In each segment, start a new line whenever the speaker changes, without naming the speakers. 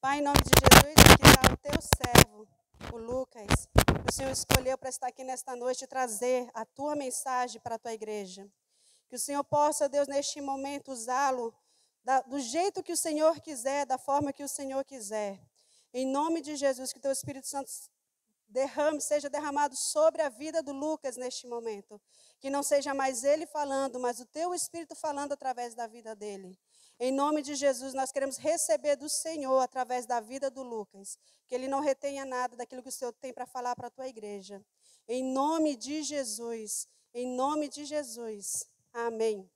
Pai, em nome de Jesus, aqui está o teu servo, o Lucas. O Senhor escolheu para estar aqui nesta noite e trazer a tua mensagem para a tua igreja. Que o Senhor possa, Deus, neste momento usá-lo do jeito que o Senhor quiser, da forma que o Senhor quiser. Em nome de Jesus, que o teu Espírito Santo seja derramado sobre a vida do Lucas neste momento. Que não seja mais ele falando, mas o teu Espírito falando através da vida dele. Em nome de Jesus, nós queremos receber do Senhor através da vida do Lucas. Que ele não retenha nada daquilo que o Senhor tem para falar para a tua igreja. Em nome de Jesus. Em nome de Jesus. Amém.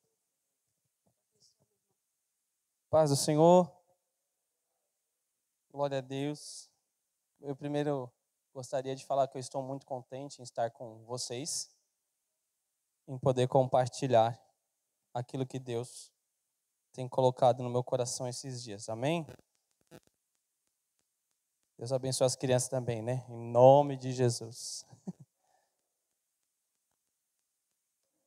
Paz do Senhor. Glória a Deus. Eu primeiro gostaria de falar que eu estou muito contente em estar com vocês, em poder compartilhar aquilo que Deus tem colocado no meu coração esses dias. Amém? Deus abençoe as crianças também, né? Em nome de Jesus.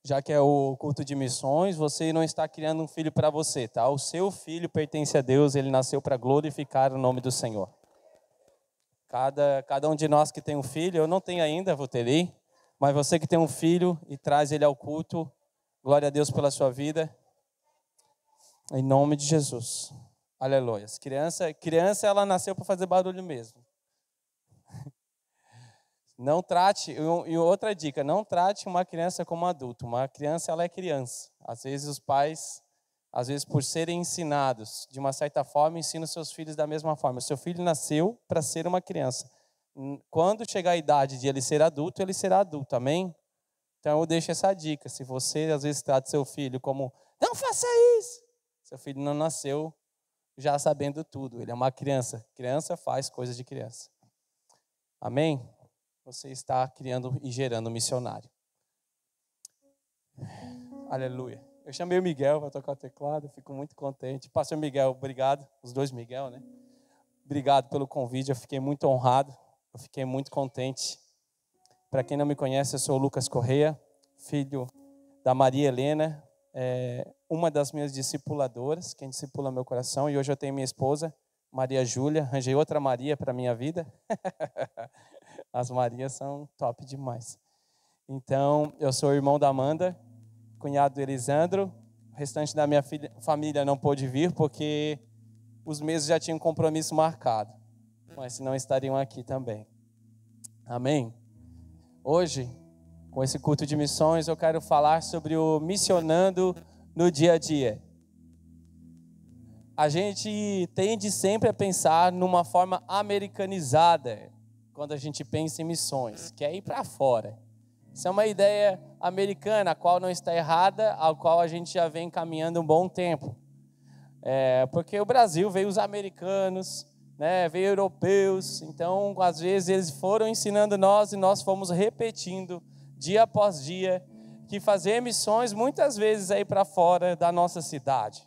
Já que é o culto de missões, você não está criando um filho para você, tá? O seu filho pertence a Deus, ele nasceu para glorificar o nome do Senhor. Cada um de nós que tem um filho, eu não tenho ainda, vou ter aí, mas você que tem um filho e traz ele ao culto, glória a Deus pela sua vida, em nome de Jesus. Aleluia. Criança ela nasceu para fazer barulho mesmo. Não trate, e outra dica, não trate uma criança como adulto. Uma criança, ela é criança. Às vezes os pais, por serem ensinados de uma certa forma, ensinam seus filhos da mesma forma. O seu filho nasceu para ser uma criança. Quando chegar a idade de ele ser adulto, ele será adulto, amém? Então eu deixo essa dica. Se você às vezes trata seu filho como, não faça isso, seu filho não nasceu já sabendo tudo. Ele é uma criança. Criança faz coisas de criança. Amém? Você está criando e gerando um missionário. Aleluia. Eu chamei o Miguel para tocar o teclado, fico muito contente. Pastor Miguel, obrigado. Os dois Miguel, né? Obrigado pelo convite, eu fiquei muito honrado. Eu fiquei muito contente. Para quem não me conhece, eu sou o Lucas Correia, filho da Maria Helena, uma das minhas discipuladoras, quem discipula meu coração. E hoje eu tenho minha esposa, Maria Júlia. Arranjei outra Maria para a minha vida. As Marias são top demais. Então, eu sou o irmão da Amanda, cunhado do Elisandro. O restante da minha família não pôde vir porque os meses já tinham compromisso marcado. Mas senão estariam aqui também. Amém? Hoje, com esse culto de missões, eu quero falar sobre o missionando no dia a dia. A gente tende sempre a pensar numa forma americanizada quando a gente pensa em missões, que é ir para fora. Isso é uma ideia americana, a qual não está errada, ao qual a gente já vem caminhando um bom tempo. Porque o Brasil veio os americanos, né, veio europeus, então às vezes eles foram ensinando nós e nós fomos repetindo dia após dia que fazer missões muitas vezes é ir para fora da nossa cidade.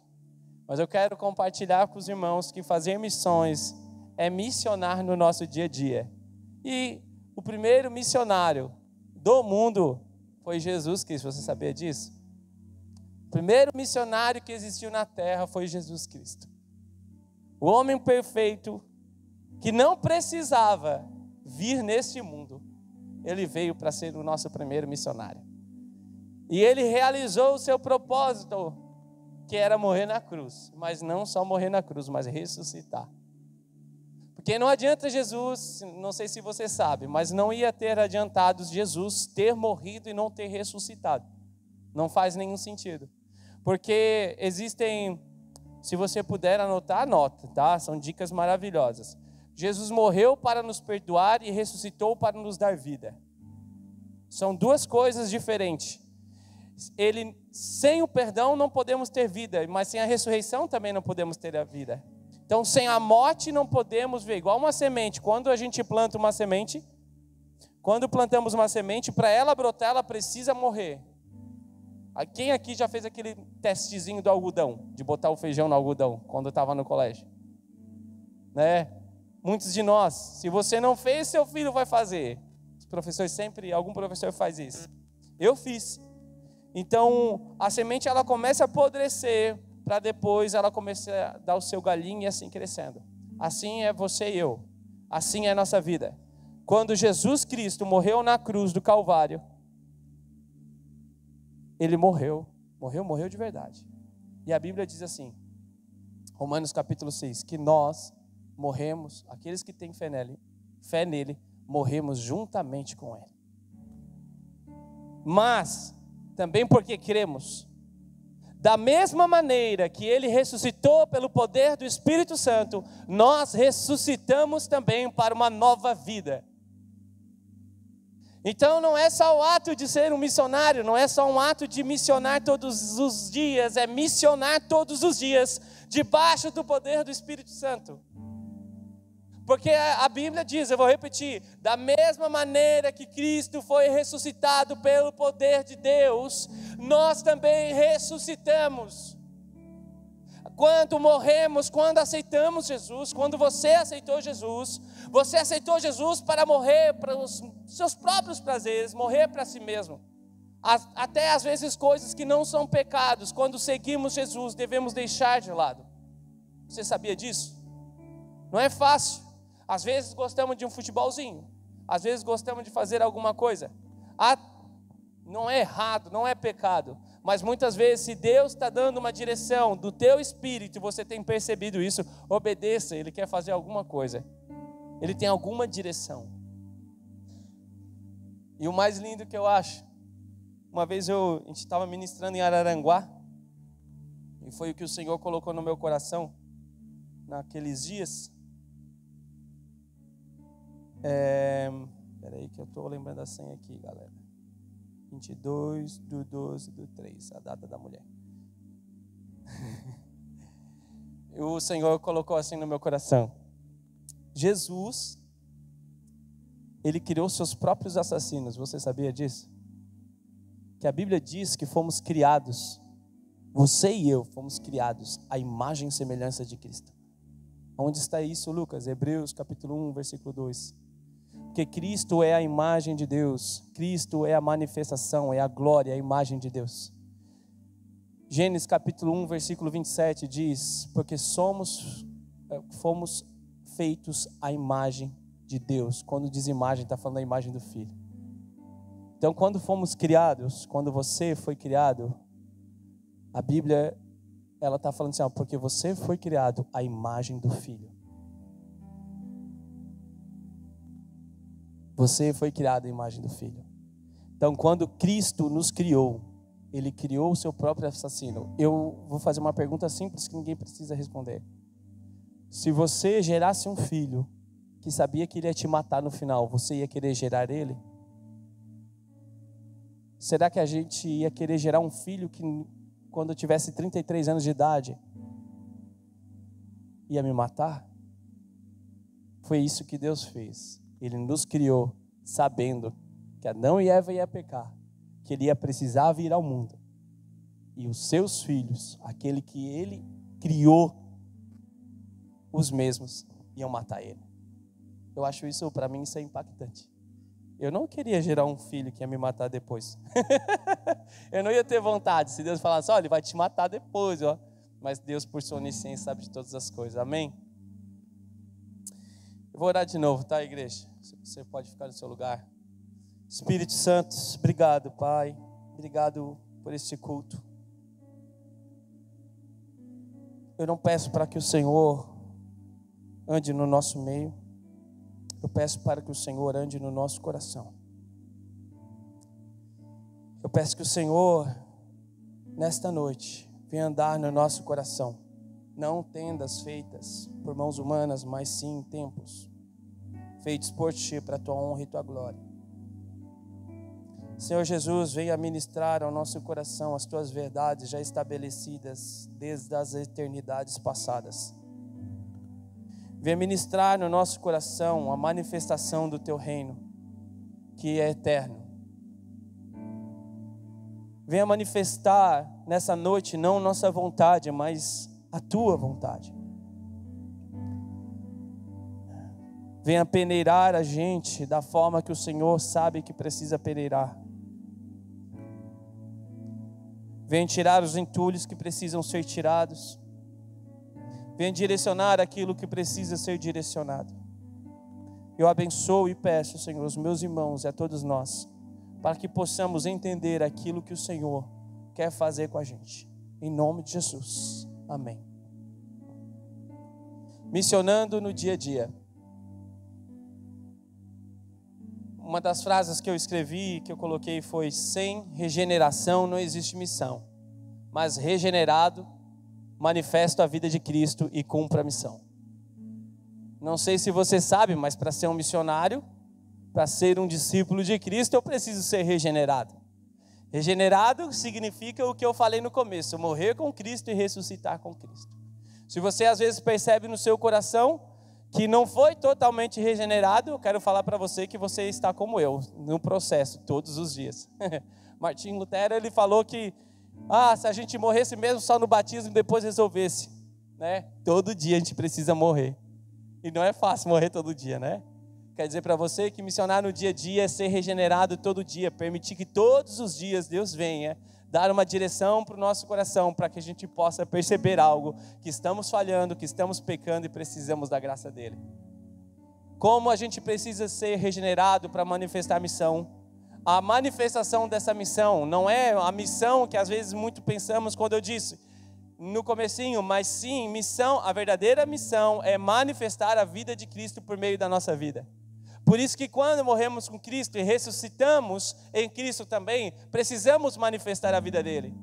Mas eu quero compartilhar com os irmãos que fazer missões é missionar no nosso dia a dia. E o primeiro missionário do mundo foi Jesus Cristo. Você sabia disso? O primeiro missionário que existiu na terra foi Jesus Cristo. O homem perfeito que não precisava vir neste mundo. Ele veio para ser o nosso primeiro missionário. E ele realizou o seu propósito, que era morrer na cruz. Mas não só morrer na cruz, mas ressuscitar. Porque não adianta Jesus, não sei se você sabe, mas não ia ter adiantado Jesus ter morrido e não ter ressuscitado. Não faz nenhum sentido. Porque existem, se você puder anotar, anota, tá? São dicas maravilhosas. Jesus morreu para nos perdoar e ressuscitou para nos dar vida. São duas coisas diferentes. Sem o perdão não podemos ter vida, mas sem a ressurreição também não podemos ter a vida. Então, sem a morte não podemos ver. Igual uma semente. Quando a gente planta uma semente, quando plantamos uma semente, para ela brotar, ela precisa morrer. Quem aqui já fez aquele testezinho do algodão, de botar o feijão no algodão, quando estava no colégio? Né? Muitos de nós. Se você não fez, seu filho vai fazer. Os professores sempre, algum professor faz isso. Eu fiz. Então, a semente ela começa a apodrecer, para depois ela começar a dar o seu galinho e assim crescendo. assim é você e eu, assim é a nossa vida. Quando Jesus Cristo morreu na cruz do Calvário, Ele morreu de verdade. E a Bíblia diz assim, Romanos capítulo 6, que nós morremos, aqueles que têm fé nele, morremos juntamente com Ele. Mas, também porque cremos, da mesma maneira que Ele ressuscitou pelo poder do Espírito Santo, nós ressuscitamos também para uma nova vida. Então não é só o ato de ser um missionário, não é só um ato de missionar todos os dias, é missionar todos os dias, debaixo do poder do Espírito Santo. Porque a Bíblia diz, eu vou repetir, da mesma maneira que Cristo foi ressuscitado pelo poder de Deus, nós também ressuscitamos. Quando morremos, quando aceitamos Jesus, quando você aceitou Jesus para morrer para os seus próprios prazeres, morrer para si mesmo. Até às vezes coisas que não são pecados, quando seguimos Jesus, devemos deixar de lado. Você sabia disso? Não é fácil. Às vezes gostamos de um futebolzinho, às vezes gostamos de fazer alguma coisa. Não é errado, não é pecado. Mas muitas vezes, se Deus está dando uma direção do teu espírito, e você tem percebido isso, obedeça, Ele quer fazer alguma coisa. Ele tem alguma direção. E o mais lindo que eu acho, uma vez a gente estava ministrando em Araranguá, e foi o que o Senhor colocou no meu coração, naqueles dias. Peraí que eu estou lembrando a senha aqui, galera. 22/12/3, a data da mulher. O Senhor colocou assim no meu coração. Jesus, Ele criou seus próprios assassinos. Você sabia disso? Que a Bíblia diz que fomos criados, você e eu fomos criados à imagem e semelhança de Cristo. Onde está isso, Lucas? Hebreus capítulo 1, versículo 2. Porque Cristo é a imagem de Deus, Cristo é a manifestação, é a glória, é a imagem de Deus. Gênesis capítulo 1, versículo 27 diz, porque fomos feitos à imagem de Deus. Quando diz imagem, está falando da imagem do Filho. Então, quando fomos criados, quando você foi criado, a Bíblia, ela está falando assim, porque você foi criado à imagem do Filho. Você foi criado à imagem do Filho. Então, quando Cristo nos criou, Ele criou o seu próprio assassino. Eu vou fazer uma pergunta simples que ninguém precisa responder. Se você gerasse um filho que sabia que ele ia te matar no final, você ia querer gerar ele? Será que a gente ia querer gerar um filho que, quando eu tivesse 33 anos de idade, ia me matar? Foi isso que Deus fez. Ele nos criou sabendo que Adão e Eva iam pecar, que ele ia precisar vir ao mundo. E os seus filhos, aquele que ele criou, os mesmos iam matar ele. Eu acho isso, para mim, isso é impactante. Eu não queria gerar um filho que ia me matar depois. Eu não ia ter vontade. Se Deus falasse, olha, ele vai te matar depois, ó. Mas Deus, por sua onisciência, sabe de todas as coisas. Amém? Eu vou orar de novo, tá, igreja? Você pode ficar no seu lugar. Espírito Santo, obrigado, Pai. Obrigado por este culto. Eu não peço para que o Senhor ande no nosso meio. Eu peço para que o Senhor ande no nosso coração. Eu peço que o Senhor, nesta noite, venha andar no nosso coração. Não tendas feitas por mãos humanas, mas sim templos feitos por Ti, para a Tua honra e Tua glória. Senhor Jesus, venha ministrar ao nosso coração as Tuas verdades já estabelecidas desde as eternidades passadas. Venha ministrar no nosso coração a manifestação do Teu reino, que é eterno. Venha manifestar nessa noite não nossa vontade, mas a Tua vontade. Venha peneirar a gente da forma que o Senhor sabe que precisa peneirar. Venha tirar os entulhos que precisam ser tirados. venha direcionar aquilo que precisa ser direcionado. Eu abençoo e peço, Senhor, os meus irmãos e a todos nós, para que possamos entender aquilo que o Senhor quer fazer com a gente. Em nome de Jesus. Amém. Missionando no dia a dia. Uma das frases que eu escrevi, que eu coloquei foi: sem regeneração não existe missão, mas regenerado manifesta a vida de Cristo e cumpre a missão. Não sei se você sabe, mas para ser um missionário, para ser um discípulo de Cristo, eu preciso ser regenerado. Regenerado significa o que eu falei no começo: morrer com Cristo e ressuscitar com Cristo. Se você às vezes percebe no seu coração que não foi totalmente regenerado, eu quero falar para você que você está como eu, no processo, todos os dias. Martim Lutero, ele falou que se a gente morresse mesmo só no batismo e depois resolvesse, né? Todo dia a gente precisa morrer. E não é fácil morrer todo dia, né? Quer dizer para você que missionar no dia a dia é ser regenerado todo dia, permitir que todos os dias Deus venha dar uma direção para o nosso coração, para que a gente possa perceber algo, que estamos falhando, que estamos pecando e precisamos da graça dele. Como a gente precisa ser regenerado para manifestar a missão? A manifestação dessa missão não é a missão que às vezes muito pensamos quando eu disse no comecinho, mas sim, missão, a verdadeira missão é manifestar a vida de Cristo por meio da nossa vida. Por isso que quando morremos com Cristo e ressuscitamos em Cristo também, precisamos manifestar a vida dele.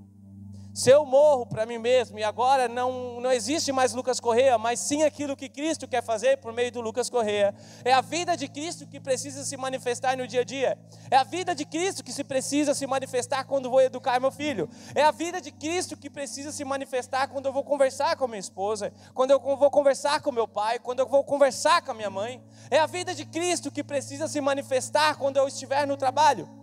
Se eu morro para mim mesmo e agora não existe mais Lucas Correia, mas sim aquilo que Cristo quer fazer por meio do Lucas Correia. É a vida de Cristo que precisa se manifestar no dia a dia. É a vida de Cristo que precisa se manifestar quando vou educar meu filho. É a vida de Cristo que precisa se manifestar quando eu vou conversar com minha esposa, quando eu vou conversar com meu pai, quando eu vou conversar com a minha mãe. É a vida de Cristo que precisa se manifestar quando eu estiver no trabalho.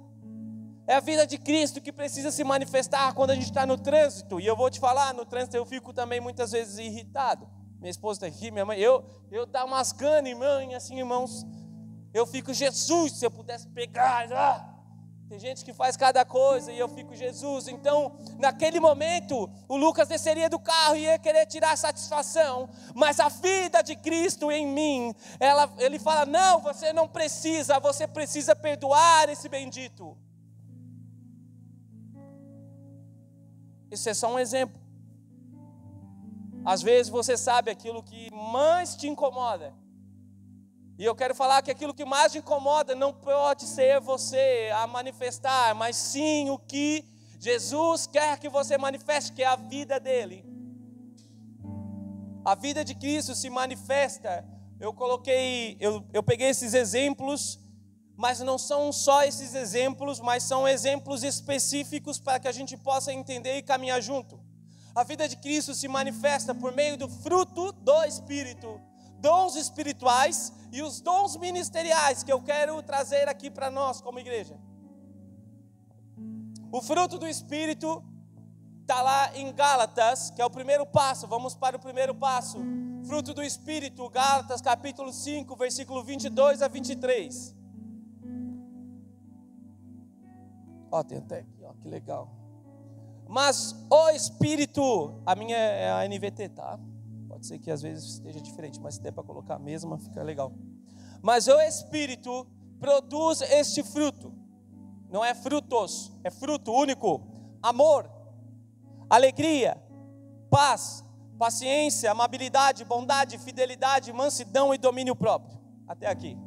É a vida de Cristo que precisa se manifestar quando a gente está no trânsito. E eu vou te falar, no trânsito eu fico também muitas vezes irritado. Minha esposa está aqui, minha mãe, eu dá umas ganas, irmã, assim, irmãos. Eu fico, Jesus, se eu pudesse pegar. Tem gente que faz cada coisa e eu fico, Jesus. Então, naquele momento, o Lucas desceria do carro e ia querer tirar satisfação. Mas a vida de Cristo em mim, ele fala, não, você não precisa, você precisa perdoar esse bendito. Isso é só um exemplo. Às vezes você sabe aquilo que mais te incomoda. E eu quero falar que aquilo que mais te incomoda não pode ser você a manifestar, mas sim o que Jesus quer que você manifeste, que é a vida dele. A vida de Cristo se manifesta. Eu peguei esses exemplos, mas não são só esses exemplos, mas são exemplos específicos para que a gente possa entender e caminhar junto. A vida de Cristo se manifesta por meio do fruto do Espírito, dons espirituais e os dons ministeriais que eu quero trazer aqui para nós como igreja. O fruto do Espírito está lá em Gálatas, que é o primeiro passo. Vamos para o primeiro passo. Fruto do Espírito, Gálatas capítulo 5, versículo 22 a 23. Tem até aqui, que legal. Mas o Espírito, a minha é a NVT, tá? Pode ser que às vezes esteja diferente, mas se der para colocar a mesma, fica legal. Mas o Espírito produz este fruto. Não é frutos, é fruto único. Amor, alegria, paz, paciência, amabilidade, bondade, fidelidade, mansidão e domínio próprio. Até aqui.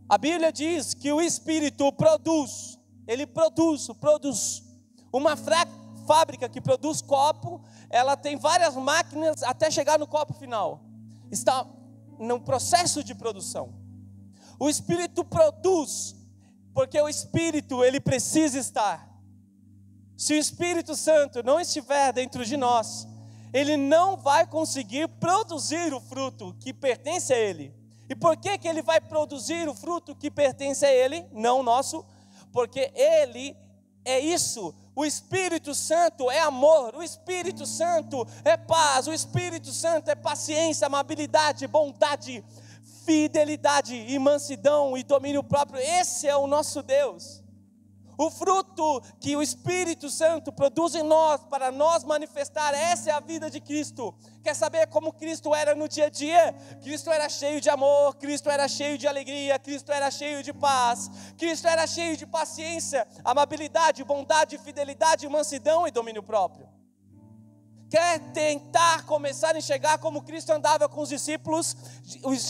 A Bíblia diz que o Espírito produz, ele produz. Uma fábrica que produz copo, ela tem várias máquinas até chegar no copo final. Está no processo de produção. O Espírito produz, porque o Espírito, ele precisa estar. Se o Espírito Santo não estiver dentro de nós, ele não vai conseguir produzir o fruto que pertence a ele. E por que ele vai produzir o fruto que pertence a ele, não nosso? Porque ele é isso. O Espírito Santo é amor, o Espírito Santo é paz, o Espírito Santo é paciência, amabilidade, bondade, fidelidade e mansidão e domínio próprio. Esse é o nosso Deus. O fruto que o Espírito Santo produz em nós, para nós manifestar, essa é a vida de Cristo. Quer saber como Cristo era no dia a dia? Cristo era cheio de amor, Cristo era cheio de alegria, Cristo era cheio de paz, Cristo era cheio de paciência, amabilidade, bondade, fidelidade, mansidão e domínio próprio. Quer tentar começar a enxergar como Cristo andava com os discípulos?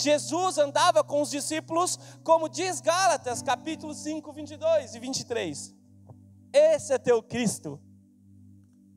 Jesus andava com os discípulos, como diz Gálatas, capítulo 5, 22 e 23. Esse é teu Cristo.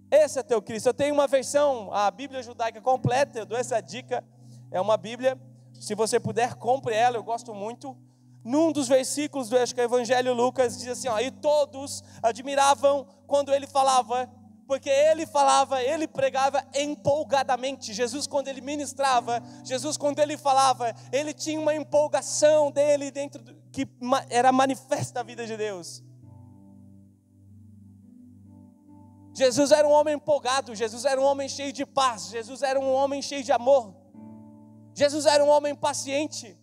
Esse é teu Cristo. Eu tenho uma versão, a Bíblia Judaica completa, eu dou essa dica. É uma Bíblia, se você puder, compre ela, eu gosto muito. Num dos versículos do Evangelho Lucas, diz assim, e todos admiravam quando ele falava, porque ele falava, ele pregava empolgadamente. Jesus, quando ele ministrava, Jesus, quando ele falava, ele tinha uma empolgação dele dentro que era manifesta a vida de Deus. Jesus era um homem empolgado, Jesus era um homem cheio de paz, Jesus era um homem cheio de amor, Jesus era um homem paciente.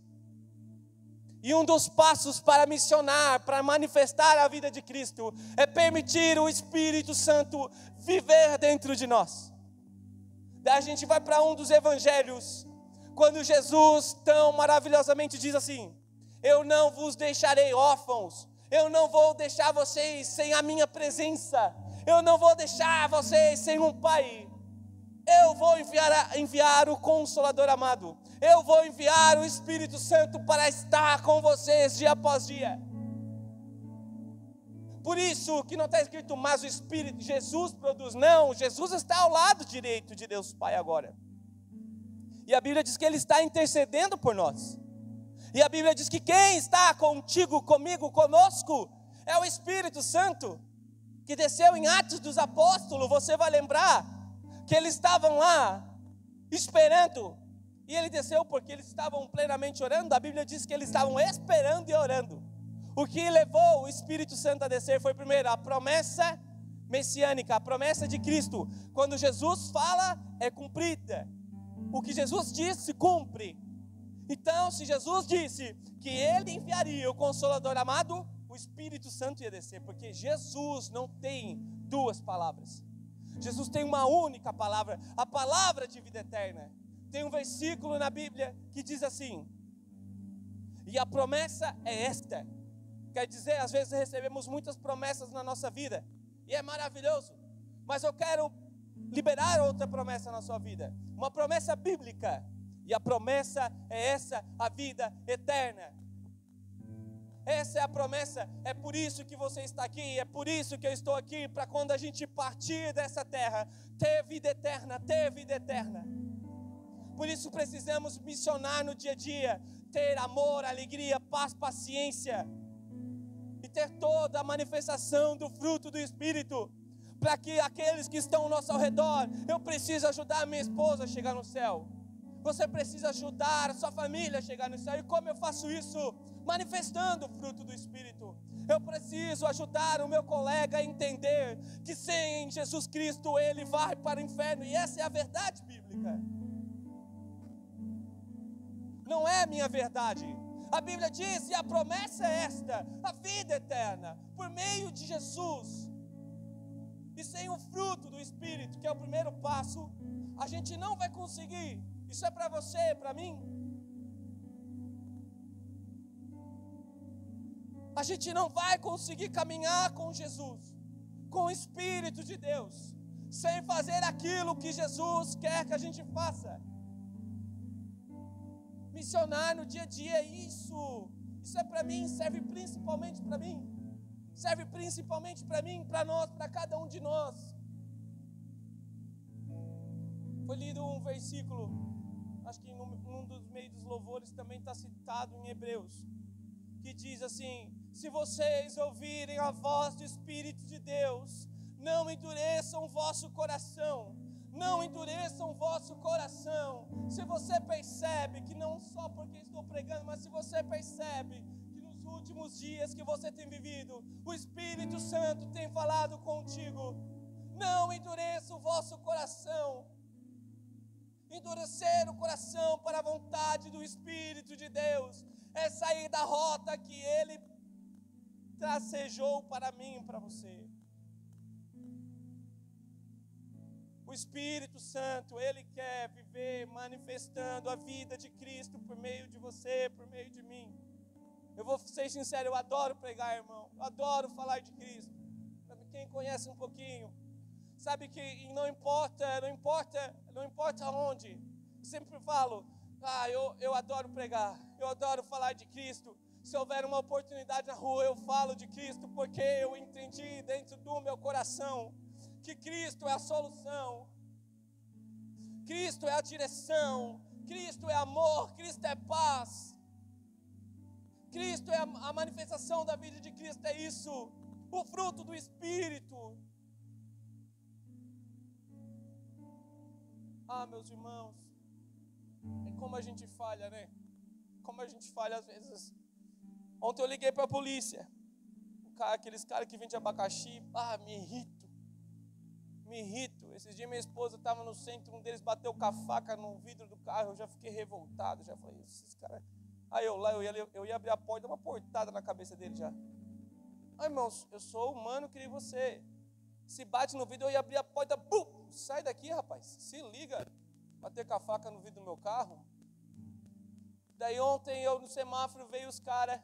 E um dos passos para missionar, para manifestar a vida de Cristo, é permitir o Espírito Santo viver dentro de nós. Daí a gente vai para um dos evangelhos, quando Jesus tão maravilhosamente diz assim: eu não vos deixarei órfãos, eu não vou deixar vocês sem a minha presença, eu não vou deixar vocês sem um Pai. Eu vou enviar o Consolador amado. Eu vou enviar o Espírito Santo para estar com vocês dia após dia. Por isso que não está escrito, mas o Espírito, Jesus produz. Não, Jesus está ao lado direito de Deus Pai agora. E a Bíblia diz que Ele está intercedendo por nós. E a Bíblia diz que quem está contigo, comigo, conosco, é o Espírito Santo, que desceu em Atos dos Apóstolos. Você vai lembrar que eles estavam lá esperando, e ele desceu porque eles estavam plenamente orando. A Bíblia diz que eles estavam esperando e orando. O que levou o Espírito Santo a descer foi primeiro a promessa messiânica, a promessa de Cristo. Quando Jesus fala, é cumprida. O que Jesus disse, cumpre. Então, se Jesus disse que Ele enviaria o Consolador amado, o Espírito Santo ia descer, porque Jesus não tem duas palavras. Jesus tem uma única palavra, a palavra de vida eterna. Tem um versículo na Bíblia que diz assim: e a promessa é esta. Quer dizer, às vezes recebemos muitas promessas na nossa vida, e é maravilhoso, mas eu quero liberar outra promessa na sua vida, uma promessa bíblica, e a promessa é essa, a vida eterna. Essa é a promessa, é por isso que você está aqui, é por isso que eu estou aqui, para quando a gente partir dessa terra, ter vida eterna, ter vida eterna. Por isso precisamos missionar no dia a dia, ter amor, alegria, paz, paciência, e ter toda a manifestação do fruto do Espírito, para que aqueles que estão ao nosso redor, eu preciso ajudar a minha esposa a chegar no céu. Você precisa ajudar a sua família a chegar no céu. E como eu faço isso? Manifestando o fruto do Espírito. Eu preciso ajudar o meu colega a entender que sem Jesus Cristo ele vai para o inferno. E essa é a verdade bíblica. Não é a minha verdade. A Bíblia diz, e a promessa é esta, a vida eterna, por meio de Jesus. E sem o fruto do Espírito, que é o primeiro passo, a gente não vai conseguir. Isso é para você, para mim. A gente não vai conseguir caminhar com Jesus, com o Espírito de Deus, sem fazer aquilo que Jesus quer que a gente faça. Missionar no dia a dia, isso é para mim, serve principalmente para mim. Serve principalmente para mim, para nós, para cada um de nós. Foi lido um versículo, acho que num dos meios dos louvores também está citado em Hebreus, que diz assim: se vocês ouvirem a voz do Espírito de Deus, não endureçam o vosso coração, não endureçam o vosso coração. Se você percebe que não só porque estou pregando, mas se você percebe que nos últimos dias que você tem vivido, o Espírito Santo tem falado contigo, não endureça o vosso coração. Endurecer o coração para a vontade do Espírito de Deus é sair da rota que Ele tracejou para mim e para você. O Espírito Santo, Ele quer viver manifestando a vida de Cristo por meio de você, por meio de mim. Eu vou ser sincero, eu adoro pregar, irmão. Eu adoro falar de Cristo. Quem conhece um pouquinho, sabe que não importa onde. Eu sempre falo, eu adoro pregar, eu adoro falar de Cristo. Se houver uma oportunidade na rua, eu falo de Cristo, porque eu entendi dentro do meu coração que Cristo é a solução, Cristo é a direção, Cristo é amor, Cristo é paz, Cristo é a manifestação da vida de Cristo, é isso, o fruto do Espírito. Meus irmãos, é como a gente falha, né? Como a gente falha às vezes. Ontem eu liguei para a polícia, aqueles caras que vendem abacaxi, me irrito. Esses dias minha esposa estava no centro, um deles bateu com a faca no vidro do carro, eu já fiquei revoltado, já falei, esses caras... Aí eu ia abrir a porta, uma portada na cabeça dele já. Irmãos, eu sou humano que nem você. Se bate no vidro, eu ia abrir a porta, pum, sai daqui, rapaz, se liga, bater com a faca no vidro do meu carro. Daí ontem eu no semáforo veio os caras.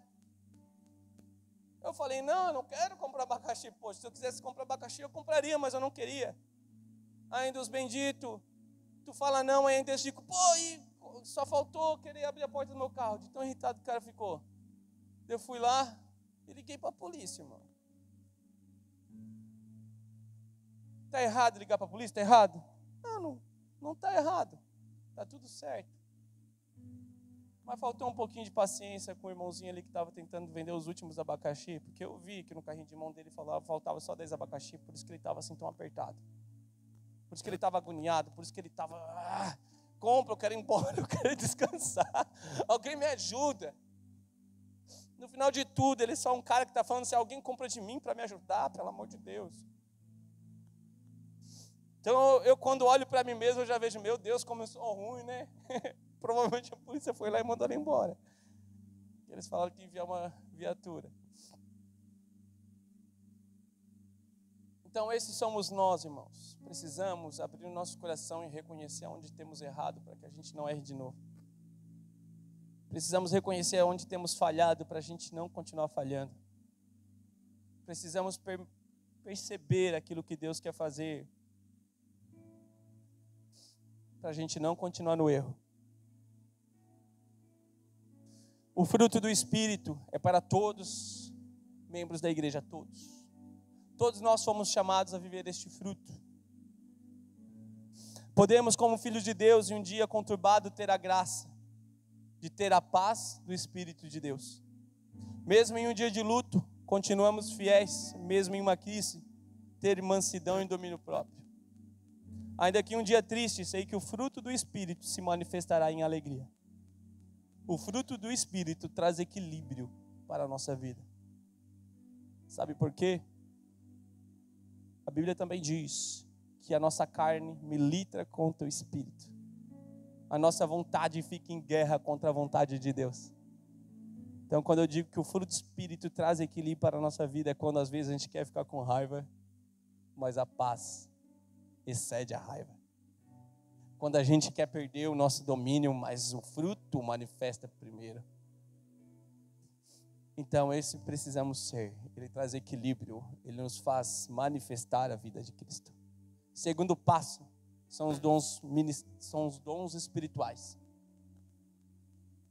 Eu falei, eu não quero comprar abacaxi. Poxa, se eu quisesse comprar abacaxi, eu compraria, mas eu não queria. Ainda os benditos, tu fala não, ainda eles ficam, e só faltou querer abrir a porta do meu carro. De tão irritado que o cara ficou. Eu fui lá e liguei para a polícia, irmão. Está errado ligar para a polícia? Está errado? Não está errado. Está tudo certo. Mas faltou um pouquinho de paciência com o irmãozinho ali que estava tentando vender os últimos abacaxi, porque eu vi que no carrinho de mão dele faltava só 10 abacaxi, por isso que ele estava assim tão apertado. Por isso que ele estava agoniado, por isso que ele estava, compra, eu quero ir embora, eu quero descansar. Alguém me ajuda. No final de tudo, ele é só um cara que está falando, se alguém compra de mim para me ajudar, pelo amor de Deus. Então, eu quando olho para mim mesmo, eu já vejo, meu Deus, como eu sou ruim, né? Provavelmente a polícia foi lá e mandou ele embora. Eles falaram que enviar uma viatura. Então, esses somos nós, irmãos. Precisamos abrir o nosso coração e reconhecer onde temos errado para que a gente não erre de novo. Precisamos reconhecer onde temos falhado para a gente não continuar falhando. Precisamos perceber aquilo que Deus quer fazer para a gente não continuar no erro. O fruto do Espírito é para todos, membros da igreja, todos. Todos nós fomos chamados a viver este fruto. Podemos, como filhos de Deus, em um dia conturbado, ter a graça de ter a paz do Espírito de Deus. Mesmo em um dia de luto, continuamos fiéis, mesmo em uma crise, ter mansidão e domínio próprio. Ainda que um dia triste, sei que o fruto do Espírito se manifestará em alegria. O fruto do Espírito traz equilíbrio para a nossa vida. Sabe por quê? A Bíblia também diz que a nossa carne milita contra o Espírito. A nossa vontade fica em guerra contra a vontade de Deus. Então, quando eu digo que o fruto do Espírito traz equilíbrio para a nossa vida, é quando às vezes a gente quer ficar com raiva, mas a paz excede a raiva. Quando a gente quer perder o nosso domínio, mas o fruto manifesta primeiro. Então, esse precisamos ser. Ele traz equilíbrio, ele nos faz manifestar a vida de Cristo. Segundo passo, são os dons espirituais,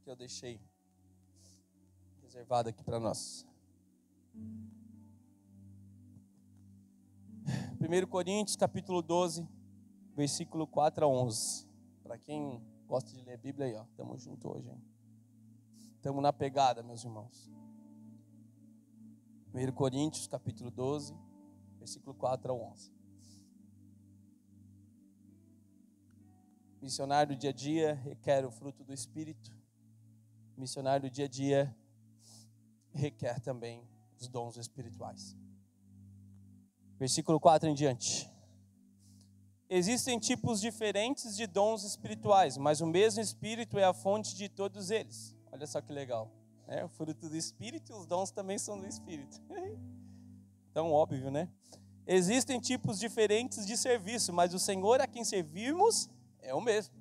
que eu deixei reservado aqui para nós. 1 Coríntios, capítulo 12, versículo 4 a 11. Para quem gosta de ler a Bíblia aí, estamos juntos hoje, hein? Estamos na pegada, meus irmãos. 1 Coríntios, capítulo 12, versículo 4 a 11. Missionário do dia a dia requer o fruto do Espírito. Missionário do dia a dia requer também os dons espirituais. Versículo 4 em diante. Existem tipos diferentes de dons espirituais, mas o mesmo Espírito é a fonte de todos eles. Olha só que legal. O fruto do Espírito e os dons também são do Espírito. Tão óbvio, né? Existem tipos diferentes de serviço, mas o Senhor a quem servimos é o mesmo.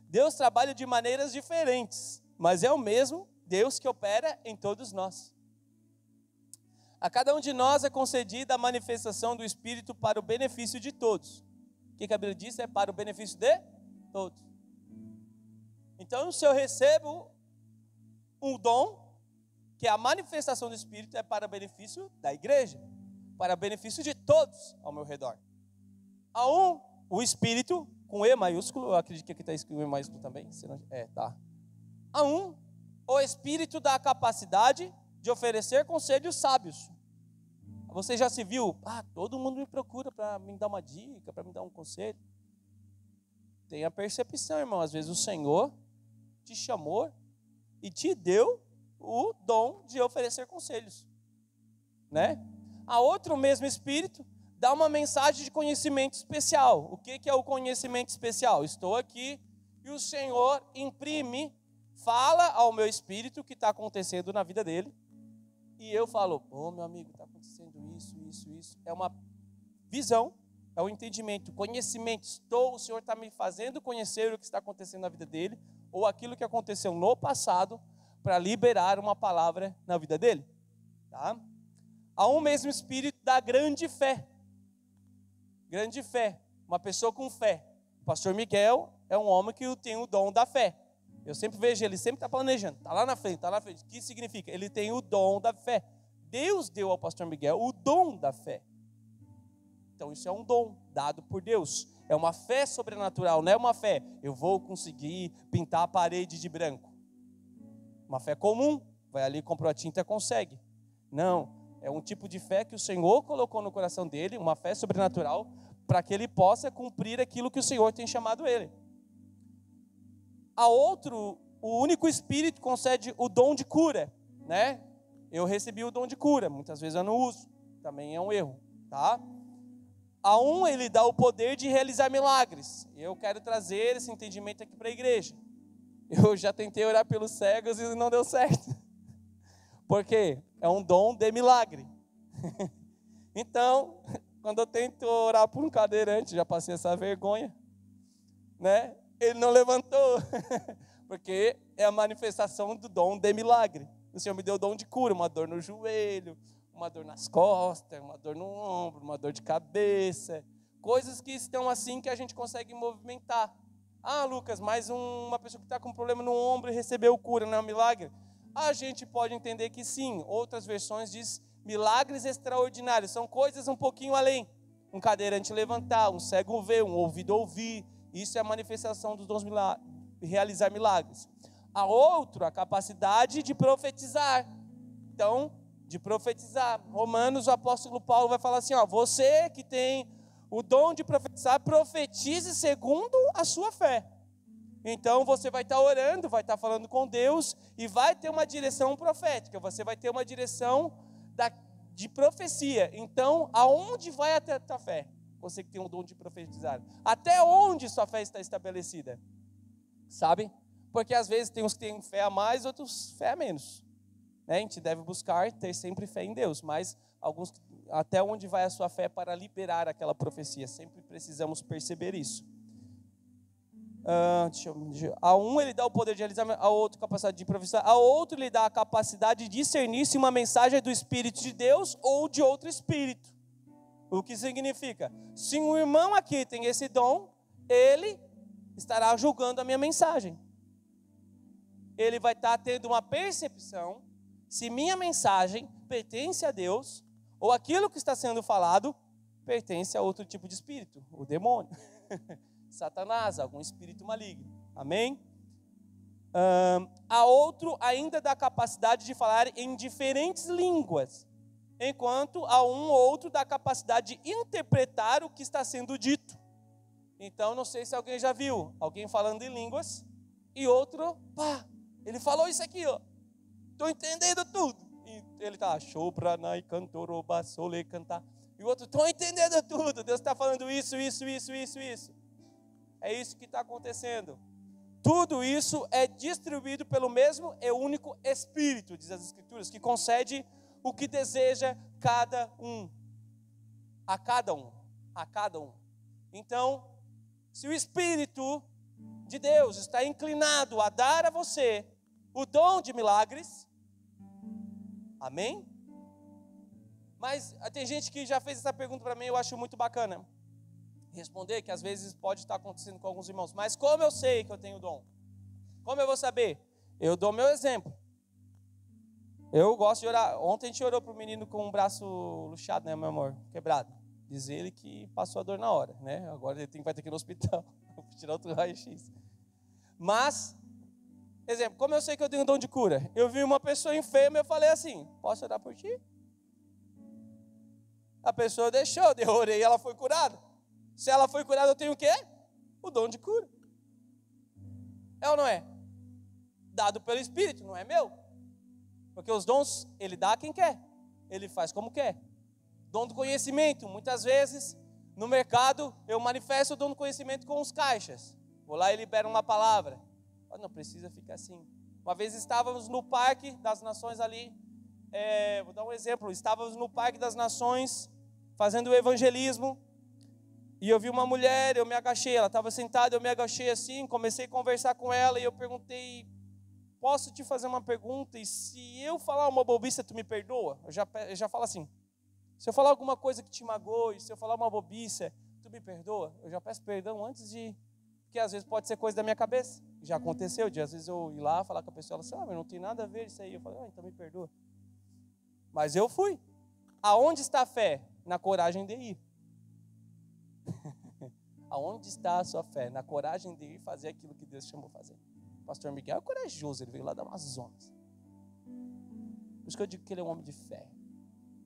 Deus trabalha de maneiras diferentes, mas é o mesmo Deus que opera em todos nós. A cada um de nós é concedida a manifestação do Espírito para o benefício de todos. O que a Bíblia diz? É para o benefício de todos. Então, se eu recebo um dom, que é a manifestação do Espírito, é para o benefício da igreja, para o benefício de todos ao meu redor. A um, o Espírito, com E maiúsculo, eu acredito que aqui está escrito E maiúsculo também, tá. A um, o Espírito dá a capacidade de oferecer conselhos sábios. Você já se viu? Todo mundo me procura para me dar uma dica, para me dar um conselho. Tenha percepção, irmão. Às vezes o Senhor te chamou e te deu o dom de oferecer conselhos, né? A outro, mesmo Espírito, dá uma mensagem de conhecimento especial. O que é o conhecimento especial? Estou aqui e o Senhor imprime, fala ao meu espírito o que está acontecendo na vida dele. E eu falo, meu amigo, está acontecendo isso. É uma visão, é um entendimento, conhecimento. O Senhor está me fazendo conhecer o que está acontecendo na vida dele, ou aquilo que aconteceu no passado, para liberar uma palavra na vida dele. Tá? Há um mesmo Espírito da grande fé. Grande fé, uma pessoa com fé. O pastor Miguel é um homem que tem o dom da fé. Eu sempre vejo ele, sempre está planejando, está lá na frente. O que significa? Ele tem o dom da fé. Deus deu ao pastor Miguel o dom da fé. Então isso é um dom dado por Deus. É uma fé sobrenatural, não é uma fé, eu vou conseguir pintar a parede de branco. Uma fé comum, vai ali, comprou a tinta e consegue. Não, é um tipo de fé que o Senhor colocou no coração dele, uma fé sobrenatural, para que ele possa cumprir aquilo que o Senhor tem chamado ele. A outro, o único Espírito concede o dom de cura, né? Eu recebi o dom de cura, muitas vezes eu não uso, também é um erro, tá? A um, ele dá o poder de realizar milagres. Eu quero trazer esse entendimento aqui para a igreja. Eu já tentei orar pelos cegos e não deu certo. Porque é um dom de milagre. Então, quando eu tento orar por um cadeirante, já passei essa vergonha, né? Ele não levantou, porque é a manifestação do dom de milagre. O Senhor me deu o dom de cura, uma dor no joelho, uma dor nas costas, uma dor no ombro, uma dor de cabeça, coisas que estão assim que a gente consegue movimentar. Lucas, mas uma pessoa que está com problema no ombro e recebeu cura, não é um milagre? A gente pode entender que sim. Outras versões diz milagres extraordinários, são coisas um pouquinho além. Um cadeirante levantar, um cego ver, um ouvido ouvir. Isso é a manifestação dos dons de realizar milagres. A outro, a capacidade de profetizar. Então, de profetizar. Romanos, o apóstolo Paulo vai falar assim, você que tem o dom de profetizar, profetize segundo a sua fé. Então, você vai estar orando, vai estar falando com Deus e vai ter uma direção profética. Você vai ter uma direção de profecia. Então, aonde vai a tua fé? Você que tem o dom de profetizar. Até onde sua fé está estabelecida? Sabe? Porque às vezes tem uns que têm fé a mais, outros fé a menos. A gente deve buscar ter sempre fé em Deus, mas alguns, até onde vai a sua fé para liberar aquela profecia? Sempre precisamos perceber isso. A um ele dá o poder de realizar, a outro capacidade de profetizar, a outro lhe dá a capacidade de discernir se uma mensagem é do Espírito de Deus ou de outro Espírito. O que significa? Se um irmão aqui tem esse dom, ele estará julgando a minha mensagem. Ele vai estar tendo uma percepção se minha mensagem pertence a Deus ou aquilo que está sendo falado pertence a outro tipo de espírito, o demônio, Satanás, algum espírito maligno. Amém? A outro ainda dá a capacidade de falar em diferentes línguas, enquanto a um ou outro dá a capacidade de interpretar o que está sendo dito. Então, não sei se alguém já viu alguém falando em línguas e outro, ele falou isso aqui, estou entendendo tudo. E ele está, Shobranai Cantoroba Sole cantar. E o outro, estou entendendo tudo. Deus está falando isso. É isso que está acontecendo. Tudo isso é distribuído pelo mesmo e único Espírito, diz as Escrituras, que concede o que deseja cada um. A cada um. A cada um. Então, se o Espírito de Deus está inclinado a dar a você o dom de milagres, amém? Mas tem gente que já fez essa pergunta para mim, eu acho muito bacana responder, que às vezes pode estar acontecendo com alguns irmãos. Mas como eu sei que eu tenho dom? Como eu vou saber? Eu dou meu exemplo. Eu gosto de orar. Ontem a gente orou para o menino com o braço luxado, né, meu amor? Quebrado. Diz ele que passou a dor na hora, né? Agora ele vai ter que ir no hospital. Vou tirar outro raio-x. Mas, exemplo, como eu sei que eu tenho dom de cura? Eu vi uma pessoa enferma e eu falei assim, posso orar por ti? A pessoa deixou, eu orei e ela foi curada. Se ela foi curada, eu tenho o quê? O dom de cura. É ou não é? Dado pelo Espírito, não é meu. Porque os dons, ele dá a quem quer. Ele faz como quer. Dom do conhecimento. Muitas vezes, no mercado, eu manifesto o dom do conhecimento com os caixas. Vou lá e libero uma palavra. Não precisa ficar assim. Uma vez estávamos no Parque das Nações ali. Vou dar um exemplo. Estávamos no Parque das Nações, fazendo o evangelismo. E eu vi uma mulher, eu me agachei. Ela estava sentada, eu me agachei assim. Comecei a conversar com ela e eu perguntei... Posso te fazer uma pergunta? E se eu falar uma bobice, tu me perdoa? Eu já falo assim. Se eu falar alguma coisa que te magoe, se eu falar uma bobice, tu me perdoa? Eu já peço perdão antes de... Porque às vezes pode ser coisa da minha cabeça. Já aconteceu de às vezes eu ir lá falar com a pessoa, ela assim, mas não tem nada a ver isso aí. Eu falo, então me perdoa. Mas eu fui. Aonde está a fé? Na coragem de ir. Aonde está a sua fé? Na coragem de ir fazer aquilo que Deus chamou fazer. O pastor Miguel é corajoso, ele veio lá da Amazonas. Por isso que eu digo que ele é um homem de fé.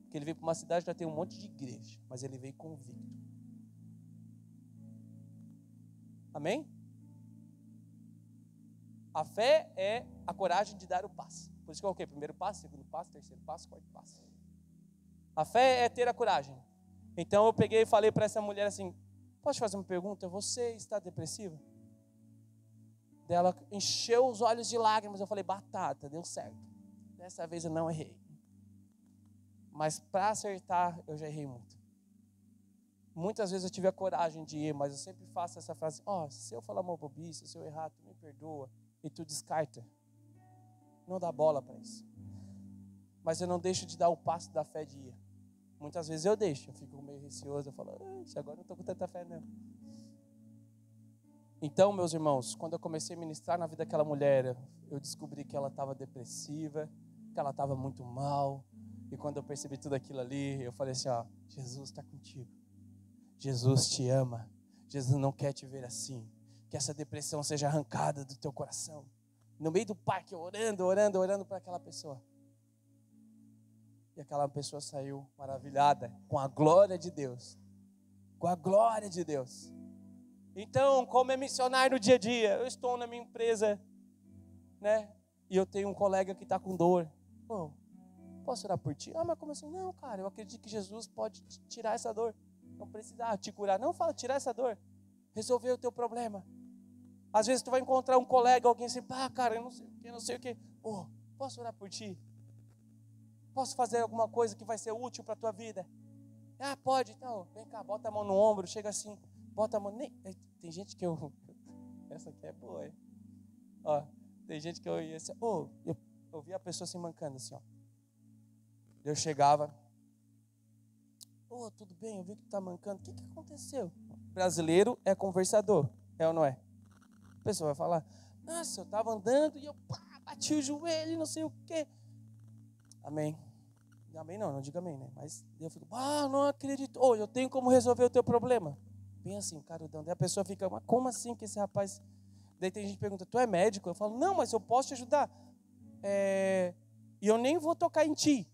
Porque ele veio para uma cidade que já tem um monte de igreja, mas ele veio convicto. Amém? A fé é a coragem de dar o passo. Por isso que eu coloquei primeiro passo, segundo passo, terceiro passo, quarto passo. A fé é ter a coragem. Então eu peguei e falei para essa mulher assim, posso te fazer uma pergunta? Você está depressiva? Ela encheu os olhos de lágrimas. Eu falei, batata, deu certo. Dessa vez eu não errei. Mas para acertar, eu já errei muito. Muitas vezes eu tive a coragem de ir, mas eu sempre faço essa frase, se eu falar uma bobice, se eu errar, tu me perdoa. E tu descarta. Não dá bola para isso. Mas eu não deixo de dar o passo da fé de ir. Muitas vezes eu deixo, eu fico meio receoso, eu falo, agora eu não estou com tanta fé não. Então, meus irmãos, quando eu comecei a ministrar na vida daquela mulher, eu descobri que ela estava depressiva, que ela estava muito mal. E quando eu percebi tudo aquilo ali, eu falei assim, Jesus está contigo. Jesus te ama. Jesus não quer te ver assim. Que essa depressão seja arrancada do teu coração. No meio do parque, orando para aquela pessoa. E aquela pessoa saiu maravilhada com a glória de Deus. Com a glória de Deus. Então, como é missionário no dia a dia, eu estou na minha empresa, né? E eu tenho um colega que está com dor. Posso orar por ti? Mas como assim? Não, cara, eu acredito que Jesus pode tirar essa dor. Não precisa te curar. Não, fala, tirar essa dor. Resolver o teu problema. Às vezes tu vai encontrar um colega, alguém assim, cara, eu não sei o que. Posso orar por ti? Posso fazer alguma coisa que vai ser útil para a tua vida? Pode, então, vem cá, bota a mão no ombro, chega assim. Bota a mão, tem gente que eu... Essa aqui é boa, hein? Tem gente que eu ia assim, eu via a pessoa se mancando assim, Eu chegava, tudo bem, eu vi que tu tá mancando, o que aconteceu? Brasileiro é conversador, é ou não é? A pessoa vai falar, nossa, eu tava andando e eu bati o joelho e não sei o quê. Amém. Amém não diga amém, né? Mas eu fico, não acredito, eu tenho como resolver o teu problema. Bem assim, carudão. Daí a pessoa fica, mas como assim que esse rapaz... Daí tem gente que pergunta, tu é médico? Eu falo, não, mas eu posso te ajudar. E eu nem vou tocar em ti.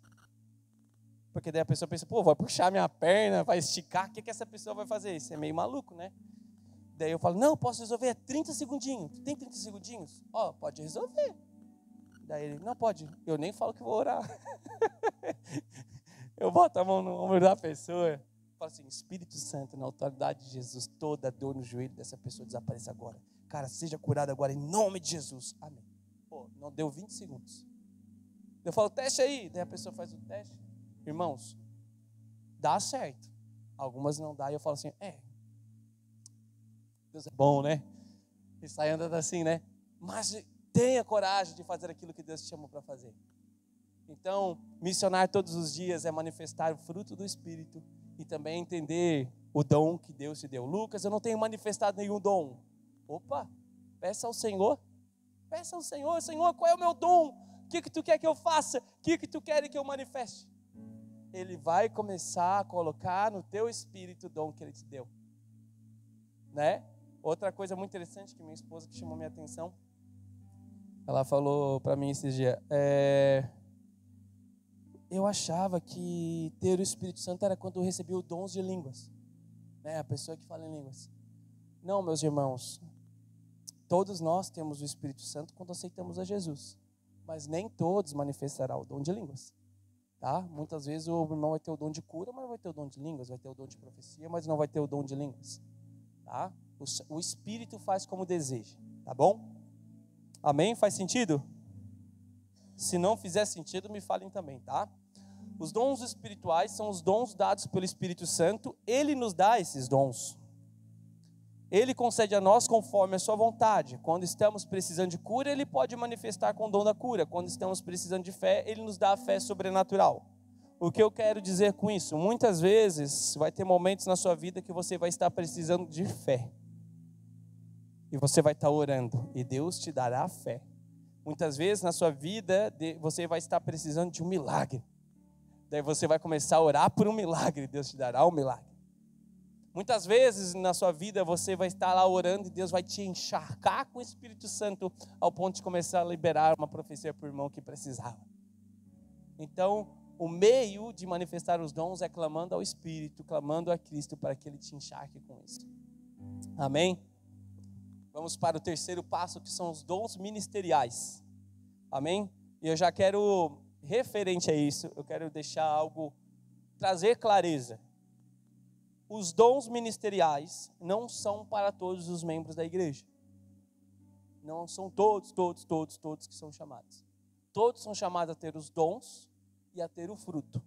Porque daí a pessoa pensa, vai puxar minha perna, vai esticar, o que essa pessoa vai fazer? Isso é meio maluco, né? Daí eu falo, não, posso resolver, 30 segundinhos. Tu tem 30 segundinhos? Pode resolver. Daí ele, não pode. Eu nem falo que vou orar. Eu boto a mão no ombro da pessoa. Fala assim, Espírito Santo, na autoridade de Jesus, toda dor no joelho dessa pessoa desapareça agora. Cara, seja curado agora em nome de Jesus. Amém. Pô, não deu 20 segundos. Eu falo, teste aí. Daí a pessoa faz o teste. Irmãos, dá certo. Algumas não dá. E eu falo assim, Deus é bom, né? E sai andando assim, né? Mas tenha coragem de fazer aquilo que Deus te chamou para fazer. Então, missionar todos os dias é manifestar o fruto do Espírito e também entender o dom que Deus te deu. Lucas, eu não tenho manifestado nenhum dom. Opa, peça ao Senhor. Peça ao Senhor, Senhor, qual é o meu dom? O que tu quer que eu faça? O que tu quer que eu manifeste? Ele vai começar a colocar no teu espírito o dom que Ele te deu. Né? Outra coisa muito interessante que minha esposa que chamou minha atenção, ela falou para mim esses dias, eu achava que ter o Espírito Santo era quando eu recebia os dons de línguas, né? A pessoa que fala em línguas. Não, meus irmãos, todos nós temos o Espírito Santo quando aceitamos a Jesus, mas nem todos manifestarão o dom de línguas, tá? Muitas vezes o irmão vai ter o dom de cura, mas não vai ter o dom de línguas, vai ter o dom de profecia, mas não vai ter o dom de línguas, tá? O Espírito faz como deseja, tá bom? Amém? Faz sentido? Se não fizer sentido, me falem também, tá? Os dons espirituais são os dons dados pelo Espírito Santo. Ele nos dá esses dons. Ele concede a nós conforme a sua vontade. Quando estamos precisando de cura, Ele pode manifestar com o dom da cura. Quando estamos precisando de fé, Ele nos dá a fé sobrenatural. O que eu quero dizer com isso? Muitas vezes vai ter momentos na sua vida que você vai estar precisando de fé. E você vai estar orando. E Deus te dará a fé. Muitas vezes na sua vida você vai estar precisando de um milagre. Daí você vai começar a orar por um milagre. Deus te dará um milagre. Muitas vezes na sua vida você vai estar lá orando e Deus vai te encharcar com o Espírito Santo ao ponto de começar a liberar uma profecia para o irmão que precisava. Então, o meio de manifestar os dons é clamando ao Espírito, clamando a Cristo para que Ele te encharque com isso. Amém? Vamos para o terceiro passo, que são os dons ministeriais. Amém? E eu já quero, referente a isso, eu quero deixar algo, trazer clareza. Os dons ministeriais não são para todos os membros da igreja. Não são todos que são chamados. Todos são chamados a ter os dons e a ter o fruto.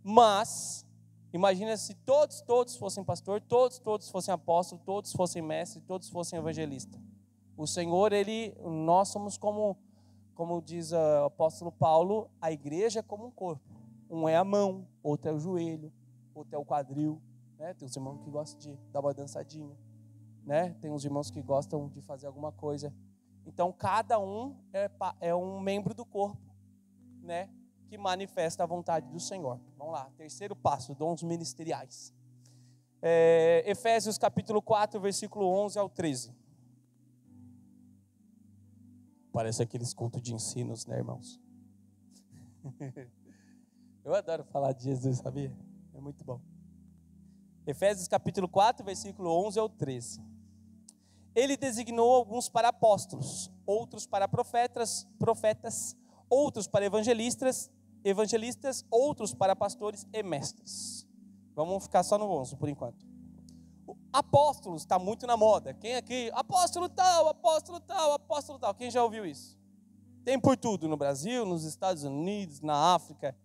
Mas, imagina se todos fossem pastor, todos fossem apóstolo, todos fossem mestre, todos fossem evangelista. O Senhor, nós somos como diz o apóstolo Paulo, a igreja é como um corpo. Um é a mão, outro é o joelho, outro é o quadril. Né? Tem uns irmãos que gostam de dar uma dançadinha, né? Tem uns irmãos que gostam de fazer alguma coisa. Então, cada um é um membro do corpo, né? Que manifesta a vontade do Senhor. Vamos lá, terceiro passo, dons ministeriais. Efésios capítulo 4, versículo 11 ao 13. Parece aqueles cultos de ensinos, né, irmãos? Eu adoro falar de Jesus, sabia? É muito bom. Efésios capítulo 4, versículo 11 ao 13. Ele designou alguns para apóstolos, outros para profetas, outros para evangelistas, outros para pastores e mestres. Vamos ficar só no 11 por enquanto. Apóstolos está muito na moda. Quem aqui? Apóstolo tal, apóstolo tal, apóstolo tal. Quem já ouviu isso? Tem por tudo no Brasil, nos Estados Unidos, na África.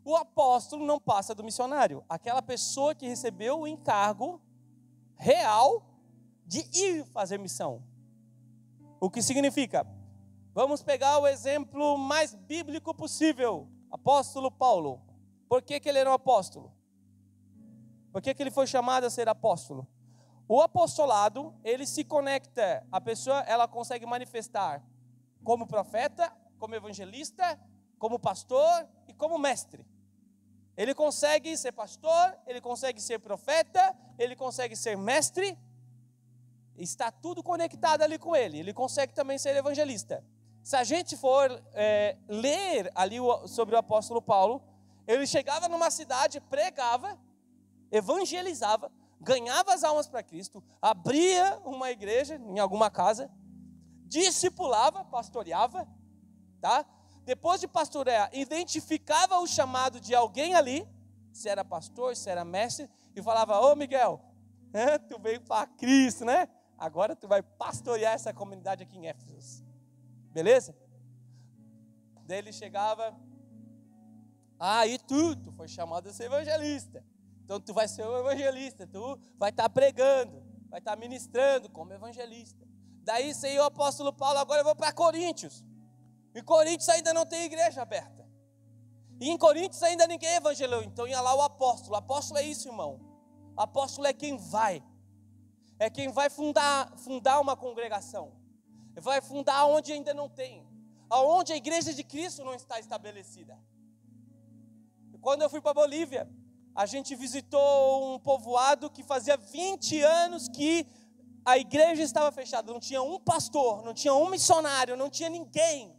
O apóstolo não passa do missionário. Aquela pessoa que recebeu o encargo real de ir fazer missão. O que significa? Vamos pegar o exemplo mais bíblico possível. Apóstolo Paulo. Por que ele era um apóstolo? Por que ele foi chamado a ser apóstolo? O apostolado, ele se conecta. A pessoa, ela consegue manifestar como profeta, como evangelista, como pastor e como mestre. Ele consegue ser pastor, ele consegue ser profeta, ele consegue ser mestre. Está tudo conectado ali com ele. Ele consegue também ser evangelista. Se a gente for ler ali sobre o apóstolo Paulo, ele chegava numa cidade, pregava, evangelizava, ganhava as almas para Cristo, abria uma igreja em alguma casa, discipulava, pastoreava, tá? Depois de pastorear, identificava o chamado de alguém ali, se era pastor, se era mestre, e falava, ô Miguel, tu veio para Cristo, né? agora tu vai pastorear essa comunidade aqui em Éfeso. Beleza? Daí ele chegava, e tu foi chamado a ser evangelista. Então tu vai ser um evangelista, tu vai estar pregando, vai estar ministrando como evangelista. Daí saiu o apóstolo Paulo, agora eu vou para Coríntios. Em Coríntios ainda não tem igreja aberta. E em Coríntios ainda ninguém evangelizou. Então ia lá o apóstolo. O apóstolo é isso, irmão. O apóstolo é quem vai. É quem vai fundar uma congregação. Vai fundar onde ainda não tem. Aonde a igreja de Cristo não está estabelecida. Quando eu fui para Bolívia, a gente visitou um povoado que fazia 20 anos que a igreja estava fechada. Não tinha um pastor, não tinha um missionário, não tinha ninguém.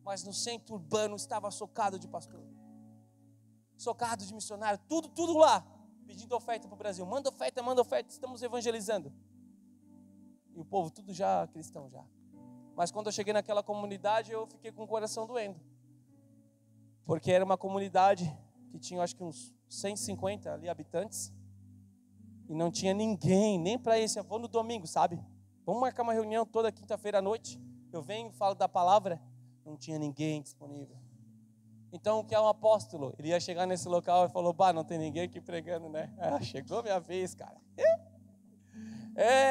Mas no centro urbano estava socado de pastor, socado de missionário, tudo lá, pedindo oferta para o Brasil. Manda oferta, estamos evangelizando. E o povo tudo já cristão já. Mas quando eu cheguei naquela comunidade, eu fiquei com o coração doendo. Porque era uma comunidade que tinha, acho que uns 150 ali habitantes. E não tinha ninguém, nem para esse. Vou no domingo, sabe? Vamos marcar uma reunião toda quinta-feira à noite. Eu venho, falo da palavra. Não tinha ninguém disponível. Então, o que é um apóstolo? Ele ia chegar nesse local e falou, não tem ninguém aqui pregando, né? Chegou minha vez, cara.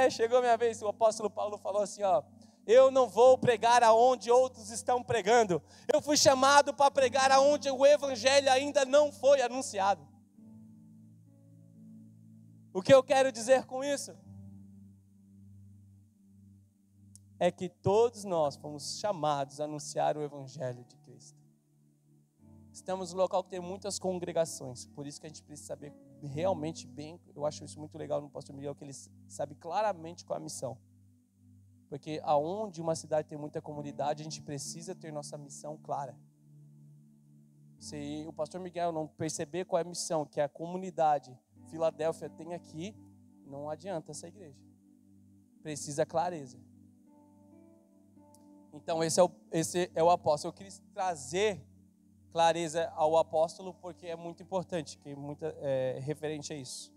Chegou minha vez. O apóstolo Paulo falou assim, eu não vou pregar aonde outros estão pregando. Eu fui chamado para pregar aonde o evangelho ainda não foi anunciado. O que eu quero dizer com isso? É que todos nós fomos chamados a anunciar o evangelho de Cristo. Estamos no local que tem muitas congregações, por isso que a gente precisa saber realmente bem, eu acho isso muito legal no pastor Miguel, que ele sabe claramente qual é a missão. Porque aonde uma cidade tem muita comunidade, a gente precisa ter nossa missão clara. Se o pastor Miguel não perceber qual é a missão que a comunidade Filadélfia tem aqui, não adianta essa igreja. Precisa clareza. Então esse é o apóstolo. Eu queria trazer clareza ao apóstolo porque é muito importante, que é referente a isso.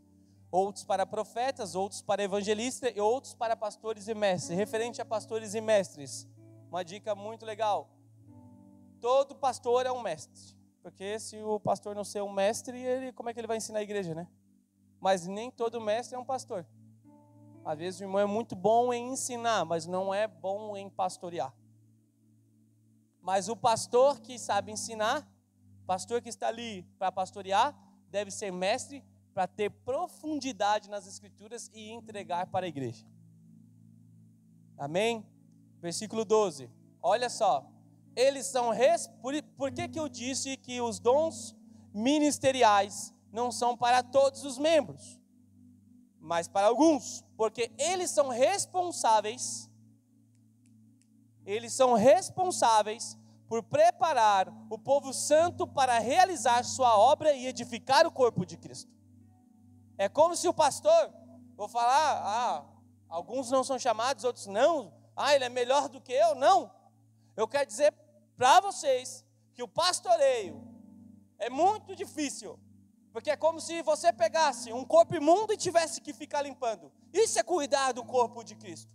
Outros para profetas, outros para evangelistas e outros para pastores e mestres. Referente a pastores e mestres, uma dica muito legal. Todo pastor é um mestre. Porque se o pastor não ser um mestre, como é que ele vai ensinar a igreja, né? Mas nem todo mestre é um pastor. Às vezes o irmão é muito bom em ensinar, mas não é bom em pastorear. Mas o pastor que sabe ensinar, pastor que está ali para pastorear, deve ser mestre para ter profundidade nas escrituras e entregar para a igreja. Amém? Versículo 12. Olha só. Eles são por que eu disse que os dons ministeriais não são para todos os membros, mas para alguns? Porque eles são responsáveis por preparar o povo santo para realizar sua obra e edificar o corpo de Cristo. É como se o pastor, vou falar, alguns não são chamados, outros não, ele é melhor do que eu, não. Eu quero dizer para vocês que o pastoreio é muito difícil, porque é como se você pegasse um corpo imundo e tivesse que ficar limpando. Isso é cuidar do corpo de Cristo.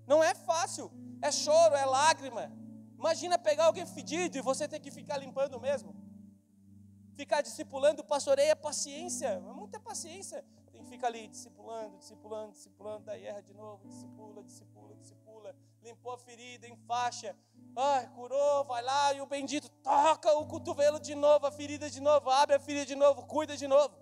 Não é fácil, é choro, é lágrima. Imagina pegar alguém fedido e você ter que ficar limpando mesmo. Ficar discipulando, pastoreio é paciência, é muita paciência. Tem que ficar ali discipulando, daí erra de novo, discipula. Limpou a ferida, enfaixa, curou, vai lá e o bendito toca o cotovelo de novo, a ferida de novo, abre a ferida de novo, cuida de novo.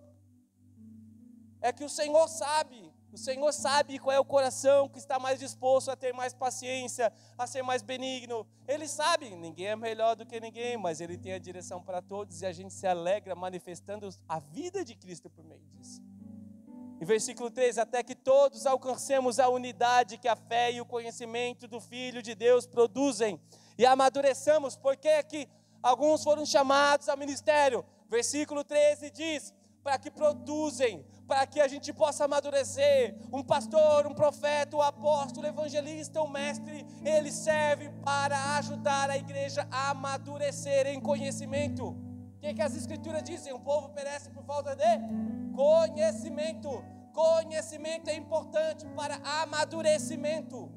É que o Senhor sabe qual é o coração que está mais disposto a ter mais paciência, a ser mais benigno. Ele sabe, ninguém é melhor do que ninguém, mas Ele tem a direção para todos e a gente se alegra manifestando a vida de Cristo por meio disso. Em versículo 3, até que todos alcancemos a unidade que a fé e o conhecimento do Filho de Deus produzem e amadureçamos, porque que alguns foram chamados ao ministério. Versículo 13 diz, para que produzem, para que a gente possa amadurecer. Um pastor, um profeta, um apóstolo, evangelista, um mestre, ele serve para ajudar a igreja a amadurecer em conhecimento. O que as escrituras dizem? O povo perece por falta de conhecimento. Conhecimento é importante para amadurecimento.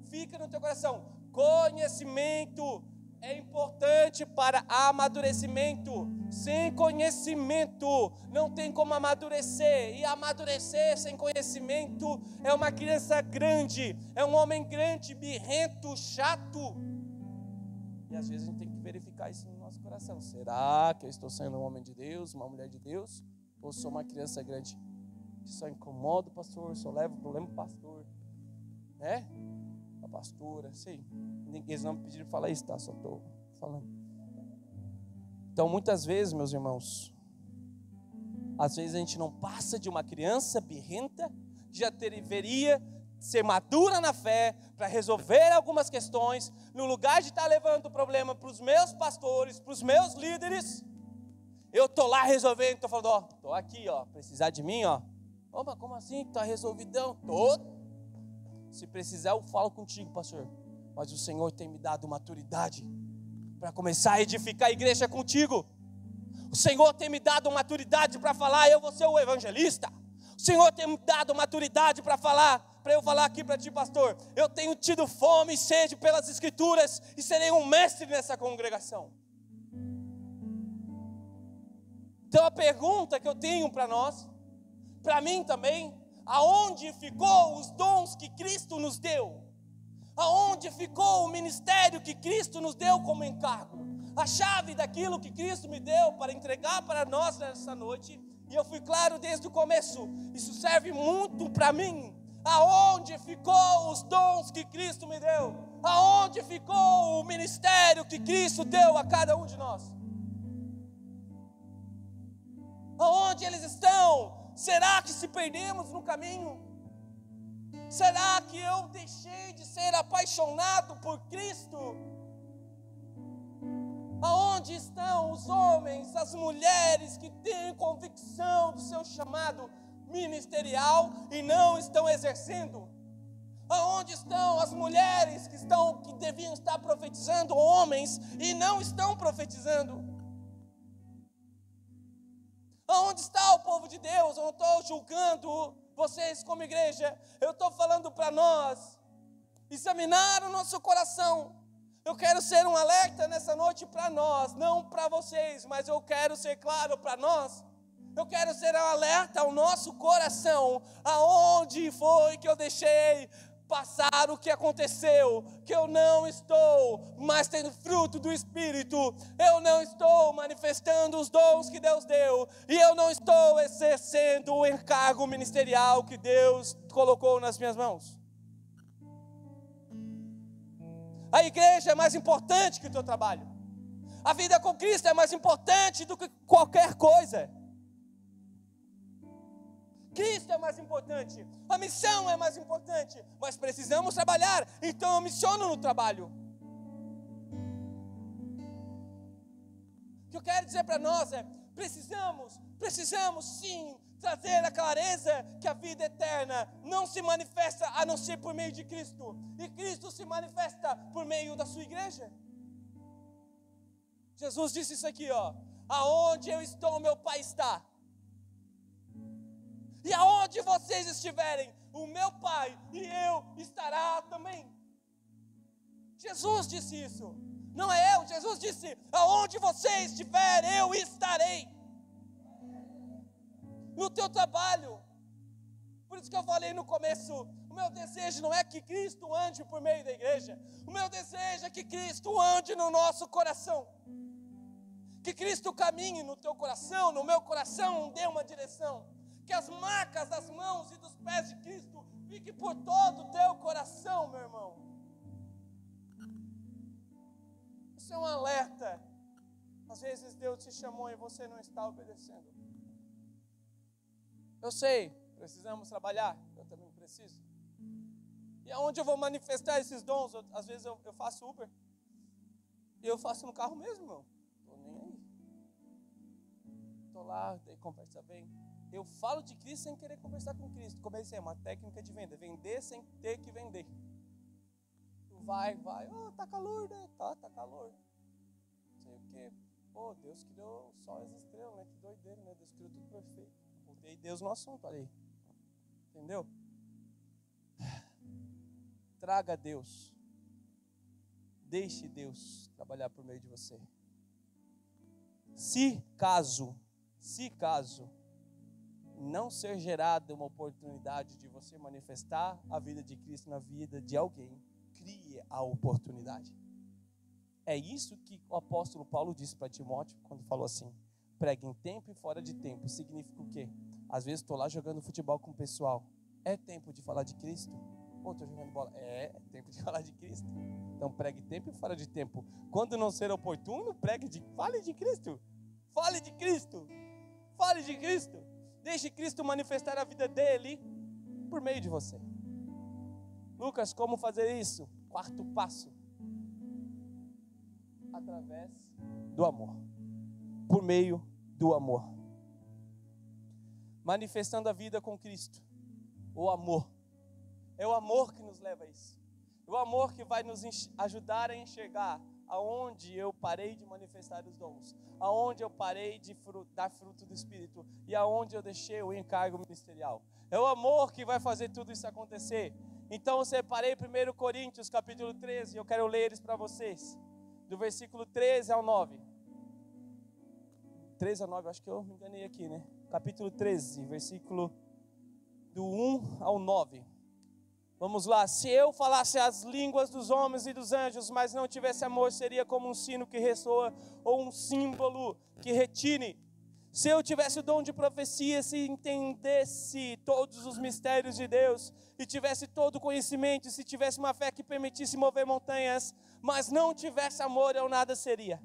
Fica no teu coração. Conhecimento é importante para amadurecimento. Sem conhecimento não tem como amadurecer. E amadurecer sem conhecimento é uma criança grande, é um homem grande, birrento, chato. E às vezes a gente tem que verificar isso no nosso coração. Será que eu estou sendo um homem de Deus, uma mulher de Deus? Ou sou uma criança grande que só incomoda o pastor, só leva o problema para o pastor, né? A pastora, sei. Eles não me pediram para falar isso, tá? Só estou falando. Então, muitas vezes, meus irmãos, às vezes a gente não passa de uma criança birrenta, que já deveria ser madura na fé, para resolver algumas questões, no lugar de estar levando o problema para os meus pastores, para os meus líderes, eu estou lá resolvendo, estou falando, ó, estou aqui, ó, precisar de mim, ó. Ô, mas como assim? Está resolvidão? Tô. Se precisar, eu falo contigo, pastor. Mas o Senhor tem me dado maturidade para começar a edificar a igreja contigo. O Senhor tem me dado maturidade para falar, eu vou ser o evangelista. O Senhor tem me dado maturidade para eu falar aqui para ti, pastor. Eu tenho tido fome e sede pelas Escrituras e serei um mestre nessa congregação. Então a pergunta que eu tenho para nós, para mim também, aonde ficou os dons que Cristo nos deu? Aonde ficou o ministério que Cristo nos deu como encargo? A chave daquilo que Cristo me deu para entregar para nós nessa noite, e eu fui claro desde o começo, isso serve muito para mim. Aonde ficou os dons que Cristo me deu? Aonde ficou o ministério que Cristo deu a cada um de nós? Aonde eles estão? Será que se perdemos no caminho? Será que eu deixei de ser apaixonado por Cristo? Aonde estão os homens, as mulheres que têm convicção do seu chamado ministerial e não estão exercendo? Aonde estão as mulheres que deviam estar profetizando, homens, e não estão profetizando? Aonde está o povo de Deus? Eu não estou julgando vocês como igreja. Eu estou falando para nós examinar o nosso coração. Eu quero ser um alerta nessa noite para nós, não para vocês, mas eu quero ser claro para nós. Eu quero ser um alerta ao nosso coração. Aonde foi que eu deixei passar o que aconteceu, que eu não estou mais tendo fruto do Espírito, eu não estou manifestando os dons que Deus deu, e eu não estou exercendo o encargo ministerial que Deus colocou nas minhas mãos. A igreja é mais importante que o teu trabalho, a vida com Cristo é mais importante do que qualquer coisa. Cristo é mais importante, a missão é mais importante, mas precisamos trabalhar, então eu missiono no trabalho. O que eu quero dizer para nós é, precisamos sim trazer a clareza que a vida eterna não se manifesta a não ser por meio de Cristo, e Cristo se manifesta por meio da sua igreja. Jesus disse isso aqui, ó, aonde eu estou, meu Pai está. E aonde vocês estiverem, o meu Pai e eu estará também. Jesus disse isso, não é eu. Jesus disse, aonde você estiver, eu estarei. No teu trabalho. Por isso que eu falei no começo, o meu desejo não é que Cristo ande por meio da igreja. O meu desejo é que Cristo ande no nosso coração. Que Cristo caminhe no teu coração, no meu coração, dê uma direção. Que as marcas das mãos e dos pés de Cristo fiquem por todo o teu coração, meu irmão. Isso é um alerta. Às vezes Deus te chamou e você não está obedecendo. Eu sei, precisamos trabalhar, eu também preciso. E aonde eu vou manifestar esses dons? Às vezes eu faço Uber. E eu faço no carro mesmo, irmão. Estou nem aí. Estou lá, daí conversa bem. Eu falo de Cristo sem querer conversar com Cristo. Comecei uma técnica de venda. Vender sem ter que vender. Tu vai. Oh, tá calor, né? Tá calor. Não sei o quê. Pô, Deus criou o sol e as estrelas, né? Que doideira, né? Deus criou tudo perfeito. Botei Deus no assunto ali. Entendeu? Traga Deus. Deixe Deus trabalhar por meio de você. Se caso não ser gerada uma oportunidade de você manifestar a vida de Cristo na vida de alguém, crie a oportunidade. É isso que o apóstolo Paulo disse para Timóteo quando falou assim: pregue em tempo e fora de tempo. Significa o quê? Às vezes estou lá jogando futebol com o pessoal. É tempo de falar de Cristo? Pô, estou jogando bola. É tempo de falar de Cristo. Então pregue tempo e fora de tempo. Quando não ser oportuno, fale de Cristo. Fale de Cristo. Fale de Cristo. Deixe Cristo manifestar a vida dele por meio de você. Lucas, como fazer isso? Quarto passo. Através do amor. Por meio do amor. Manifestando a vida com Cristo. O amor. É o amor que nos leva a isso. É o amor que vai nos ajudar a enxergar aonde eu parei de manifestar os dons, aonde eu parei de dar fruto do Espírito e aonde eu deixei o encargo ministerial. É o amor que vai fazer tudo isso acontecer. Então eu separei 1 Coríntios capítulo 13, eu quero ler eles para vocês, do versículo 13 ao 9. 13 ao 9, acho que eu me enganei aqui, né? Capítulo 13, versículo do 1 ao 9. Vamos lá. Se eu falasse as línguas dos homens e dos anjos, mas não tivesse amor, seria como um sino que ressoa ou um símbolo que retine. Se eu tivesse o dom de profecia, se entendesse todos os mistérios de Deus e tivesse todo o conhecimento, se tivesse uma fé que permitisse mover montanhas, mas não tivesse amor, eu nada seria.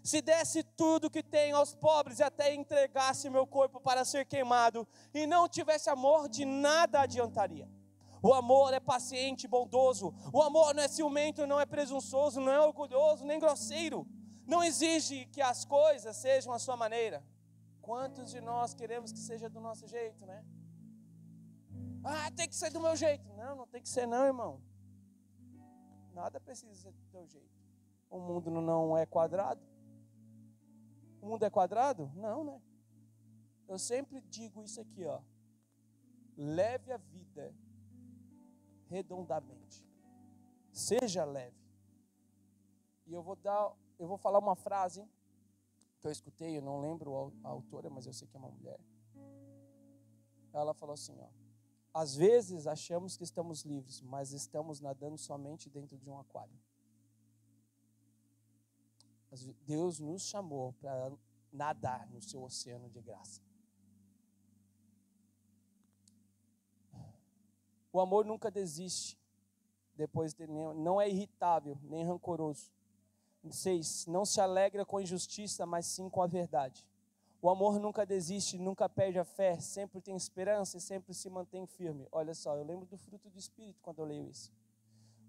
Se desse tudo que tenho aos pobres e até entregasse meu corpo para ser queimado e não tivesse amor, de nada adiantaria. O amor é paciente, bondoso. O amor não é ciumento, não é presunçoso, não é orgulhoso, nem grosseiro. Não exige que as coisas sejam à sua maneira. Quantos de nós queremos que seja do nosso jeito, né? Ah, tem que ser do meu jeito. Não, não tem que ser não, irmão. Nada precisa ser do teu jeito. O mundo não é quadrado. O mundo é quadrado? Não, né? Eu sempre digo isso aqui, ó. Leve a vida redondamente. Seja leve. E eu vou falar uma frase que eu escutei, eu não lembro a autora, mas eu sei que é uma mulher. Ela falou assim, ó: às vezes achamos que estamos livres, mas estamos nadando somente dentro de um aquário. Deus nos chamou para nadar no seu oceano de graça. O amor nunca desiste, não é irritável, nem rancoroso. 6. Não se alegra com a injustiça, mas sim com a verdade. O amor nunca desiste, nunca perde a fé, sempre tem esperança e sempre se mantém firme. Olha só, eu lembro do fruto do Espírito quando eu leio isso.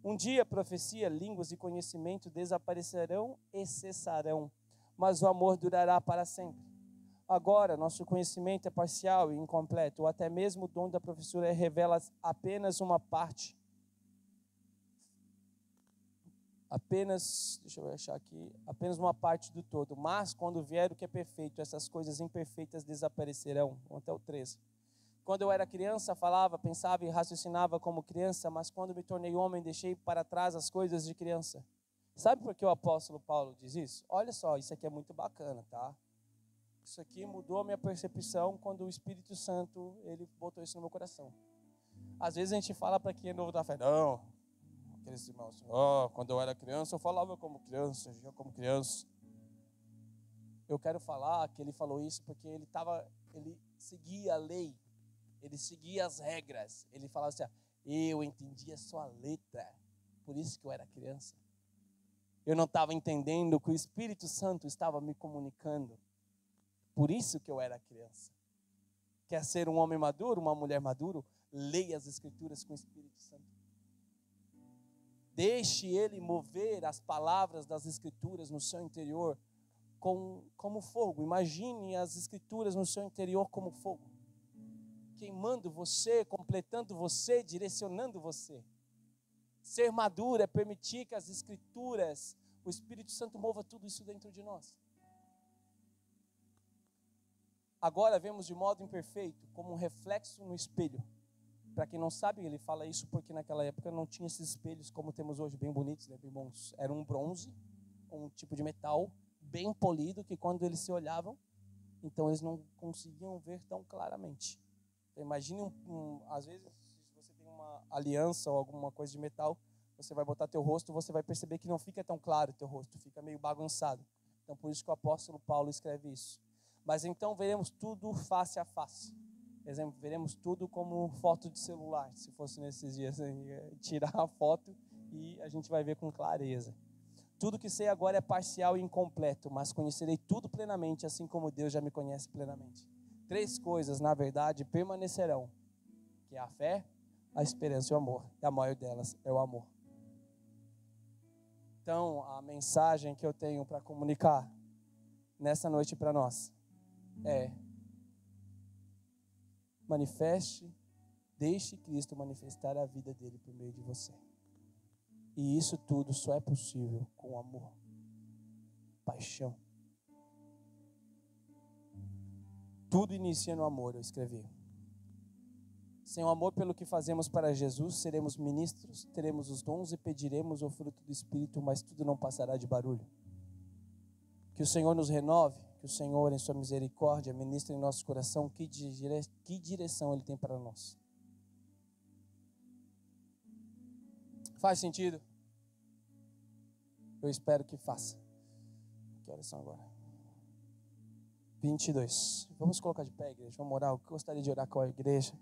Um dia, profecia, línguas e conhecimento desaparecerão e cessarão, mas o amor durará para sempre. Agora, nosso conhecimento é parcial e incompleto, ou até mesmo o dom da professora revela apenas uma parte. Apenas uma parte do todo. Mas, quando vier o que é perfeito, essas coisas imperfeitas desaparecerão. Vamos até o 13. Quando eu era criança, falava, pensava e raciocinava como criança, mas quando me tornei homem, deixei para trás as coisas de criança. Sabe por que o apóstolo Paulo diz isso? Olha só, isso aqui é muito bacana, tá? Isso aqui mudou a minha percepção quando o Espírito Santo, ele botou isso no meu coração. Às vezes a gente fala para quem é novo da fé, não, aqueles irmãos, quando eu era criança, eu falava como criança, agia como criança. Eu quero falar que ele falou isso porque ele seguia a lei, ele seguia as regras. Ele falava assim, eu entendia só a letra, por isso que eu era criança. Eu não estava entendendo o que o Espírito Santo estava me comunicando. Por isso que eu era criança. Quer ser um homem maduro, uma mulher maduro? Leia as Escrituras com o Espírito Santo. Deixe Ele mover as palavras das Escrituras no seu interior como fogo. Imagine as Escrituras no seu interior como fogo. Queimando você, completando você, direcionando você. Ser maduro é permitir que as Escrituras, o Espírito Santo mova tudo isso dentro de nós. Agora vemos de modo imperfeito, como um reflexo no espelho. para quem não sabe, ele fala isso porque naquela época não tinha esses espelhos como temos hoje, bem bonitos, né, bem bons. Era um bronze, um tipo de metal bem polido, que quando eles se olhavam, então eles não conseguiam ver tão claramente. Então, imagine, às vezes, se você tem uma aliança ou alguma coisa de metal, você vai botar teu rosto, você vai perceber que não fica tão claro teu rosto, fica meio bagunçado. Então, por isso que o apóstolo Paulo escreve isso. Mas então veremos tudo face a face. Por exemplo, veremos tudo como foto de celular, se fosse nesses dias, tirar a foto e a gente vai ver com clareza. Tudo que sei agora é parcial e incompleto, mas conhecerei tudo plenamente, assim como Deus já me conhece plenamente. 3 coisas, na verdade, permanecerão, que é a fé, a esperança e o amor. E a maior delas é o amor. Então, a mensagem que eu tenho para comunicar nessa noite para nós é: manifeste, deixe Cristo manifestar a vida dele por meio de você. E isso tudo só é possível com amor, paixão. Tudo inicia no amor, eu escrevi. Sem o amor pelo que fazemos para Jesus, seremos ministros, teremos os dons e pediremos o fruto do Espírito, mas tudo não passará de barulho. Que o Senhor nos renove, que o Senhor, em sua misericórdia, ministre em nosso coração que direção Ele tem para nós. Faz sentido? Eu espero que faça. Que horas são agora? 22. Vamos colocar de pé, igreja. Vamos orar. Eu gostaria de orar com a igreja.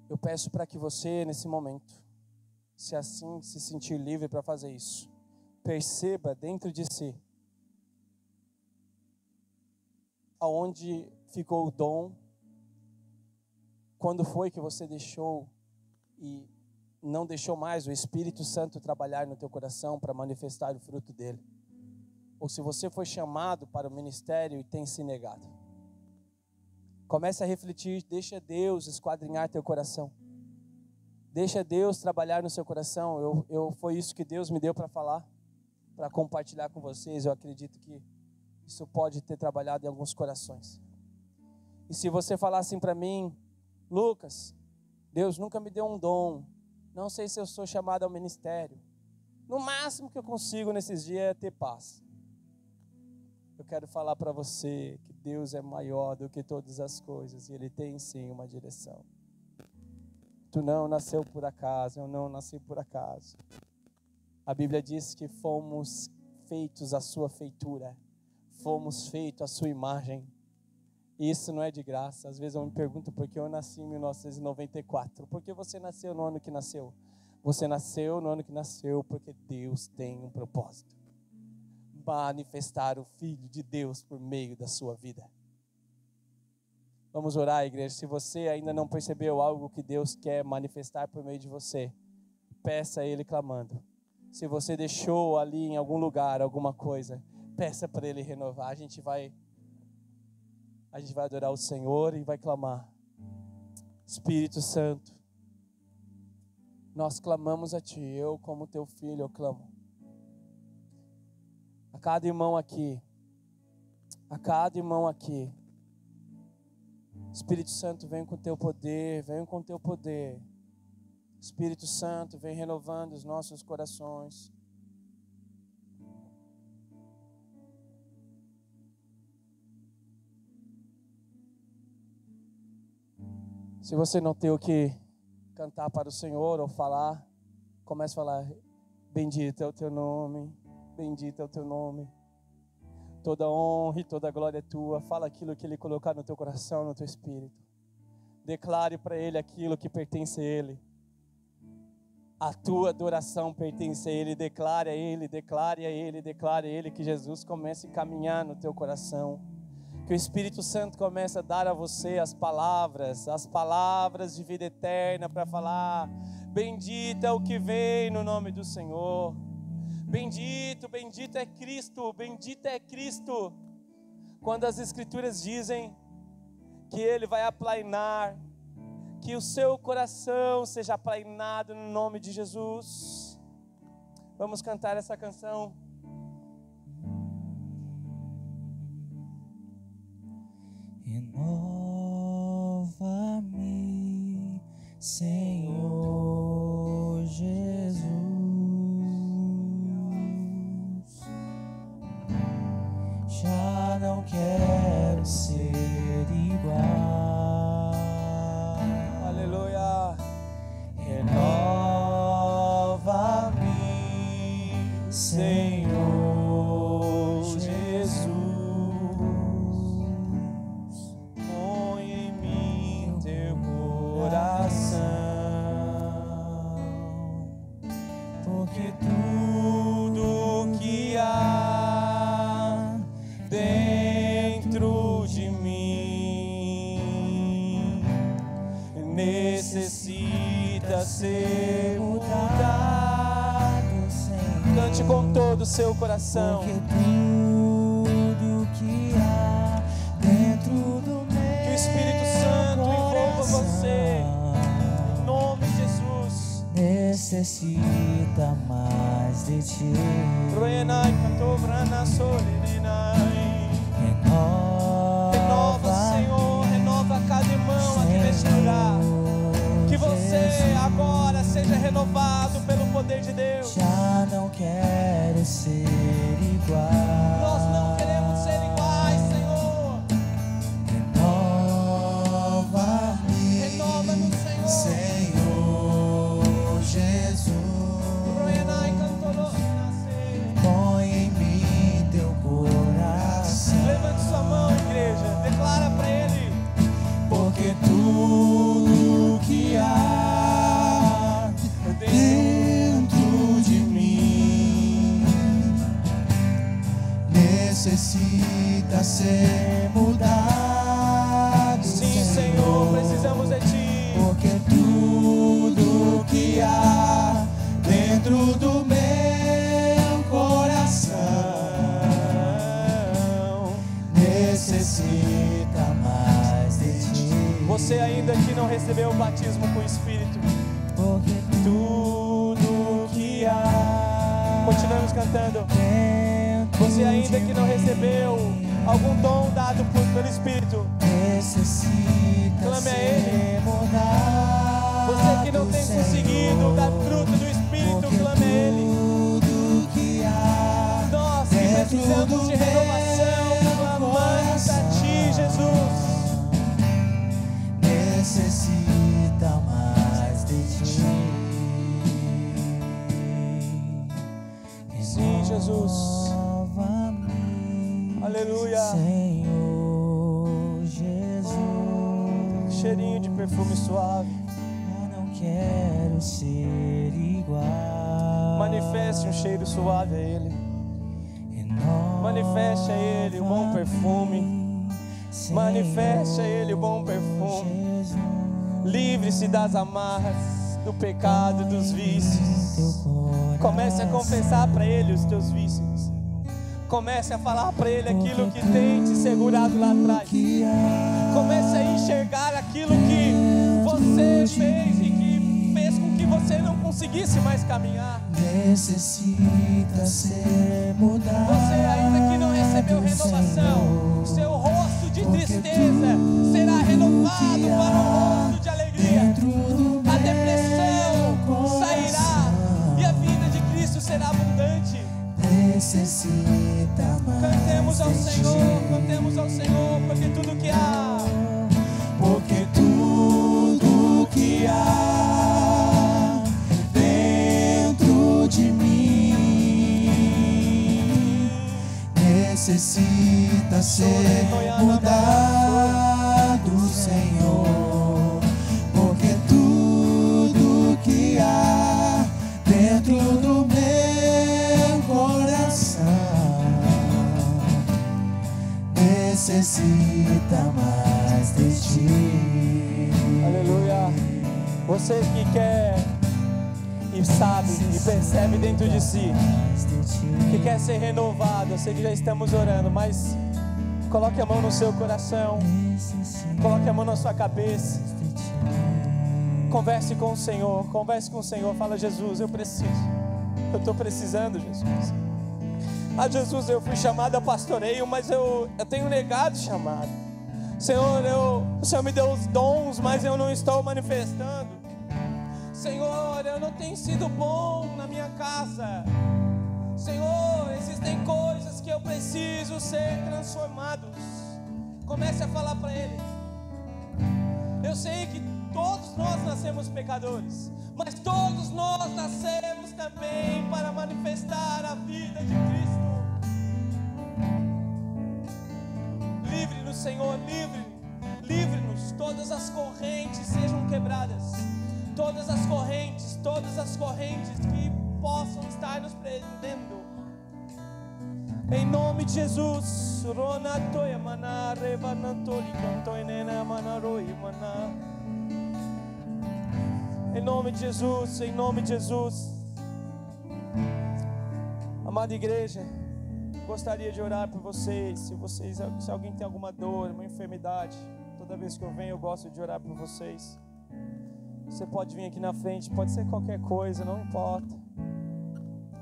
Eu peço para que você, nesse momento, se assim se sentir livre para fazer isso, perceba dentro de si aonde ficou o dom, quando foi que você deixou e não deixou mais o Espírito Santo trabalhar no teu coração para manifestar o fruto dele. Ou se você foi chamado para o ministério e tem se negado. Comece a refletir, deixa Deus esquadrinhar teu coração. Deixa Deus trabalhar no seu coração. Foi isso que Deus me deu para falar, para compartilhar com vocês. Eu acredito que isso pode ter trabalhado em alguns corações. E se você falar assim para mim: Lucas, Deus nunca me deu um dom, não sei se eu sou chamado ao ministério, no máximo que eu consigo nesses dias é ter paz. Eu quero falar para você que Deus é maior do que todas as coisas e Ele tem sim uma direção. Tu não nasceu por acaso, eu não nasci por acaso. A Bíblia diz que fomos feitos à sua feitura, fomos feitos à sua imagem. E isso não é de graça. Às vezes eu me pergunto por que eu nasci em 1994. Por que você nasceu no ano que nasceu? Você nasceu no ano que nasceu porque Deus tem um propósito. Manifestar o Filho de Deus por meio da sua vida. Vamos orar, igreja. Se você ainda não percebeu algo que Deus quer manifestar por meio de você, peça a Ele clamando. Se você deixou ali em algum lugar alguma coisa, peça para Ele renovar. A gente vai adorar o Senhor e vai clamar. Espírito Santo, nós clamamos a Ti. Eu, como Teu filho, eu clamo. A cada irmão aqui, Espírito Santo, vem com Teu poder, vem com Teu poder. Espírito Santo, vem renovando os nossos corações. Se você não tem o que cantar para o Senhor ou falar, comece a falar: bendito é o Teu nome, bendito é o Teu nome. Toda honra e toda glória é Tua. Fala aquilo que Ele colocar no teu coração, no teu espírito. Declare para Ele aquilo que pertence a Ele. A tua adoração pertence a Ele. Declare a Ele, declare a Ele, declare a Ele, que Jesus comece a caminhar no teu coração. Que o Espírito Santo comece a dar a você as palavras de vida eterna para falar: bendito é o que vem no nome do Senhor. Bendito, bendito é Cristo, bendito é Cristo. Quando as Escrituras dizem que Ele vai aplainar, que o seu coração seja aplainado no nome de Jesus. Vamos cantar essa canção.
Renova-me, Senhor Jesus. Já não quero ser igual.
Aleluia.
Renova-me, Senhor Jesus. Põe em mim teu coração, porque tudo que há dentro de mim necessita ser mudado, Senhor.
Cante com todo o seu coração.
Porque tudo que há dentro do meu
Que o Espírito Santo envolva você. Em nome de Jesus.
necessita mais de ti.
Renai, cantou, brana, solenai. Renova, Senhor, renova cada irmão aqui neste lugar. Que você agora seja renovado pelo poder de Deus.
Já não quero ser igual.
Nós não queremos ser iguais, Senhor.
Renova-me,
Renova-nos, Senhor.
Senhor Jesus.
Renai, cantou, nascer.
Põe em mim teu coração,
Levante sua mão, igreja. Declara para Ele.
porque tudo que há dentro de mim necessita ser mudado.
Sim, Senhor, precisamos de Ti.
Porque tudo que há dentro do meu coração necessita mais de ti.
Você ainda que não recebeu o batismo com o Espírito,
Porque tudo que há
continuamos cantando.
dentro
Você ainda
de
que não
mim
recebeu algum dom dado pelo Espírito,
necessita
clame a
ser
Ele.
mudado,
Você que não tem
Senhor.
conseguido dar fruto do Espírito,
Porque
clame a Ele.
tudo que há
Nós que precisamos de renovação, clamamos a Ti, Jesus.
necessita mais de ti.
Sim, Jesus.
Renova-me,
Aleluia.
Senhor Jesus.
Cheirinho de perfume suave.
Eu não quero ser igual.
Manifeste um cheiro suave a Ele. Manifeste a Ele o bom perfume. Manifeste a Ele o bom perfume. Livre-se das amarras, do pecado, dos vícios. Comece a confessar para Ele os teus vícios. Comece a falar para Ele aquilo que tem te segurado lá atrás. Comece a enxergar aquilo que você fez e que fez com que você não conseguisse mais caminhar.
Necessita ser mudado.
Você ainda que não recebeu renovação, seu rosto de tristeza será renovado para um rosto de alegria. A depressão sairá e a vida de Cristo será abundante.
Necessita mais.
Cantemos ao
de
Senhor,
ti.
cantemos ao Senhor, porque tudo que há,
Porque tudo que há dentro de mim necessita ser mudado, Senhor. Porque tudo que há dentro do meu coração necessita mais de ti.
aleluia. Você que quer e sabe e percebe dentro de si
Mais de ti.
que quer ser renovado, eu sei que já estamos orando, mas coloque a mão no seu coração,
Necessita
coloque a mão na sua cabeça,
de ti.
converse com o Senhor, fala: Jesus, eu estou precisando, Jesus. Ah, Jesus, eu fui chamado a pastoreio, mas eu tenho negado o chamado. Senhor, o Senhor me deu os dons, mas eu não estou manifestando. Senhor, eu não tenho sido bom na minha casa. Senhor, existem coisas que eu preciso ser transformados. Comece a falar para Ele. Eu sei que todos nós nascemos pecadores, mas todos nós nascemos também para manifestar a vida de Cristo. Livre-nos, Senhor, livre-nos. Todas as correntes sejam quebradas. Todas as correntes que possam estar nos prendendo. Em nome de Jesus. Em nome de Jesus, em nome de Jesus. Amada igreja, gostaria de orar por vocês. Se alguém tem alguma dor, uma enfermidade, toda vez que eu venho eu gosto de orar por vocês. Você pode vir aqui na frente, pode ser qualquer coisa, não importa.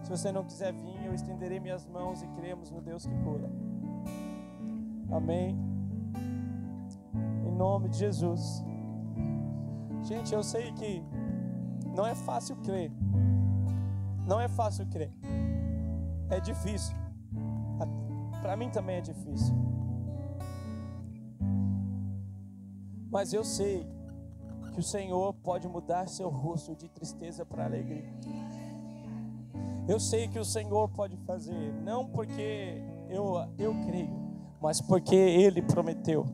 Se você não quiser vir, eu estenderei minhas mãos e cremos no Deus que cura. Amém. Em nome de Jesus. Gente, eu sei que não é fácil crer. Não é fácil crer. É difícil. Para mim também é difícil. Mas eu sei que o Senhor pode mudar seu rosto de tristeza para alegria. Eu sei que o Senhor pode fazer, não porque eu creio, mas porque Ele prometeu.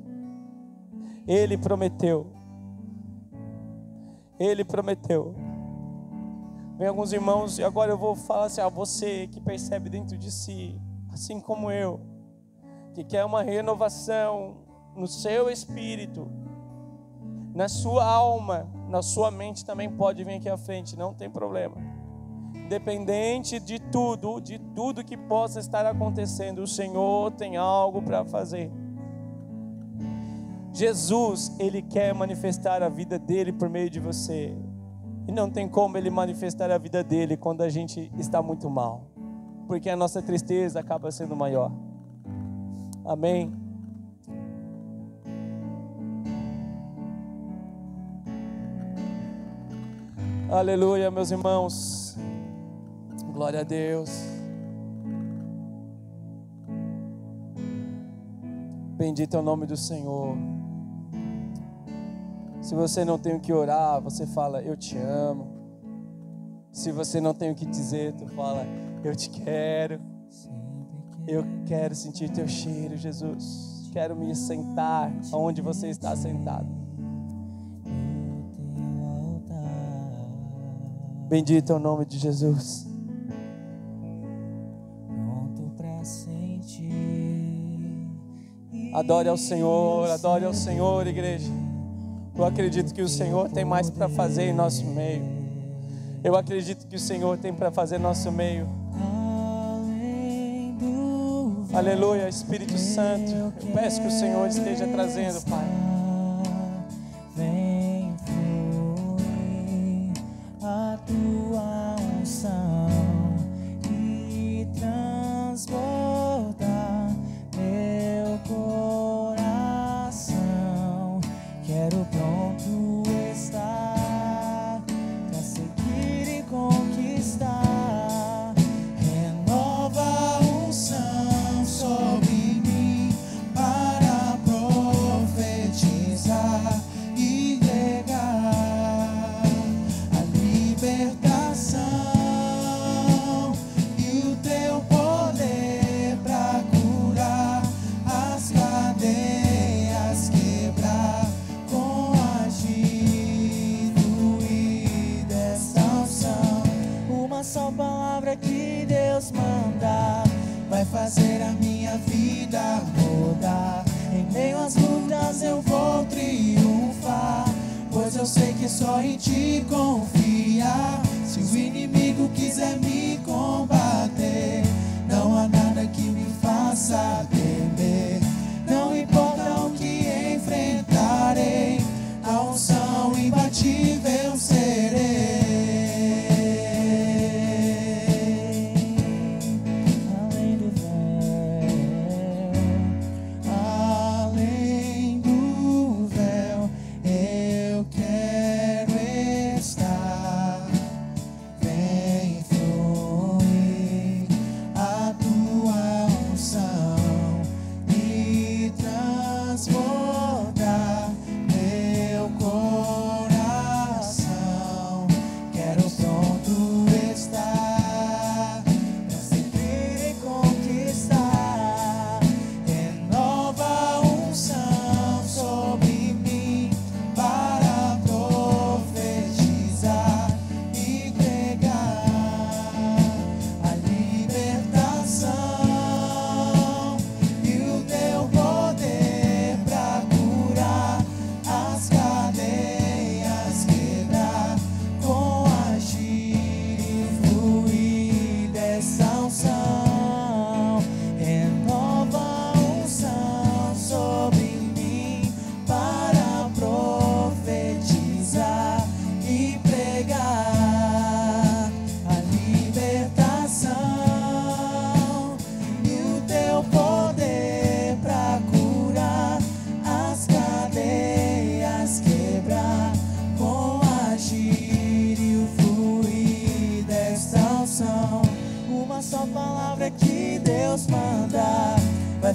Ele prometeu. Ele prometeu. Vem alguns irmãos, e agora eu vou falar assim, você que percebe dentro de si, assim como eu, que quer uma renovação no seu espírito, na sua alma, na sua mente, também pode vir aqui à frente, não tem problema. Independente de tudo que possa estar acontecendo, o Senhor tem algo para fazer. Jesus, Ele quer manifestar a vida dEle por meio de você. E não tem como Ele manifestar a vida dEle quando a gente está muito mal, porque a nossa tristeza acaba sendo maior. Amém? Aleluia, meus irmãos. Glória a Deus. Bendito é o nome do Senhor. Se você não tem o que orar, você fala, eu te amo. Se você não tem o que dizer, tu fala, eu te quero. Eu quero sentir teu cheiro, Jesus. Quero me sentar onde você está sentado. Bendito é o nome de Jesus. Adore ao Senhor, igreja. Eu acredito que o Senhor tem mais para fazer em nosso meio. Eu acredito que o Senhor tem para fazer em nosso meio. Aleluia, Espírito Santo. Eu peço que o Senhor esteja trazendo, Pai.
Vem fluir a tua unção e transbordar meu coração. Quero pronto estar pra seguir e conquistar. Renova a unção sobre mim para profetizar e legar a libertação e o teu poder para curar as cadeias, quebrar com agido e desta unção. Uma só palavra que Deus mandar vai fazer a minha vida mudar. Em meio às lutas eu vou triunfar, pois eu sei que só em ti confiar. Se o inimigo quiser me combater, não há nada que me faça temer. Não importa o que enfrentarei, a unção imbatível serei. Além do véu, além do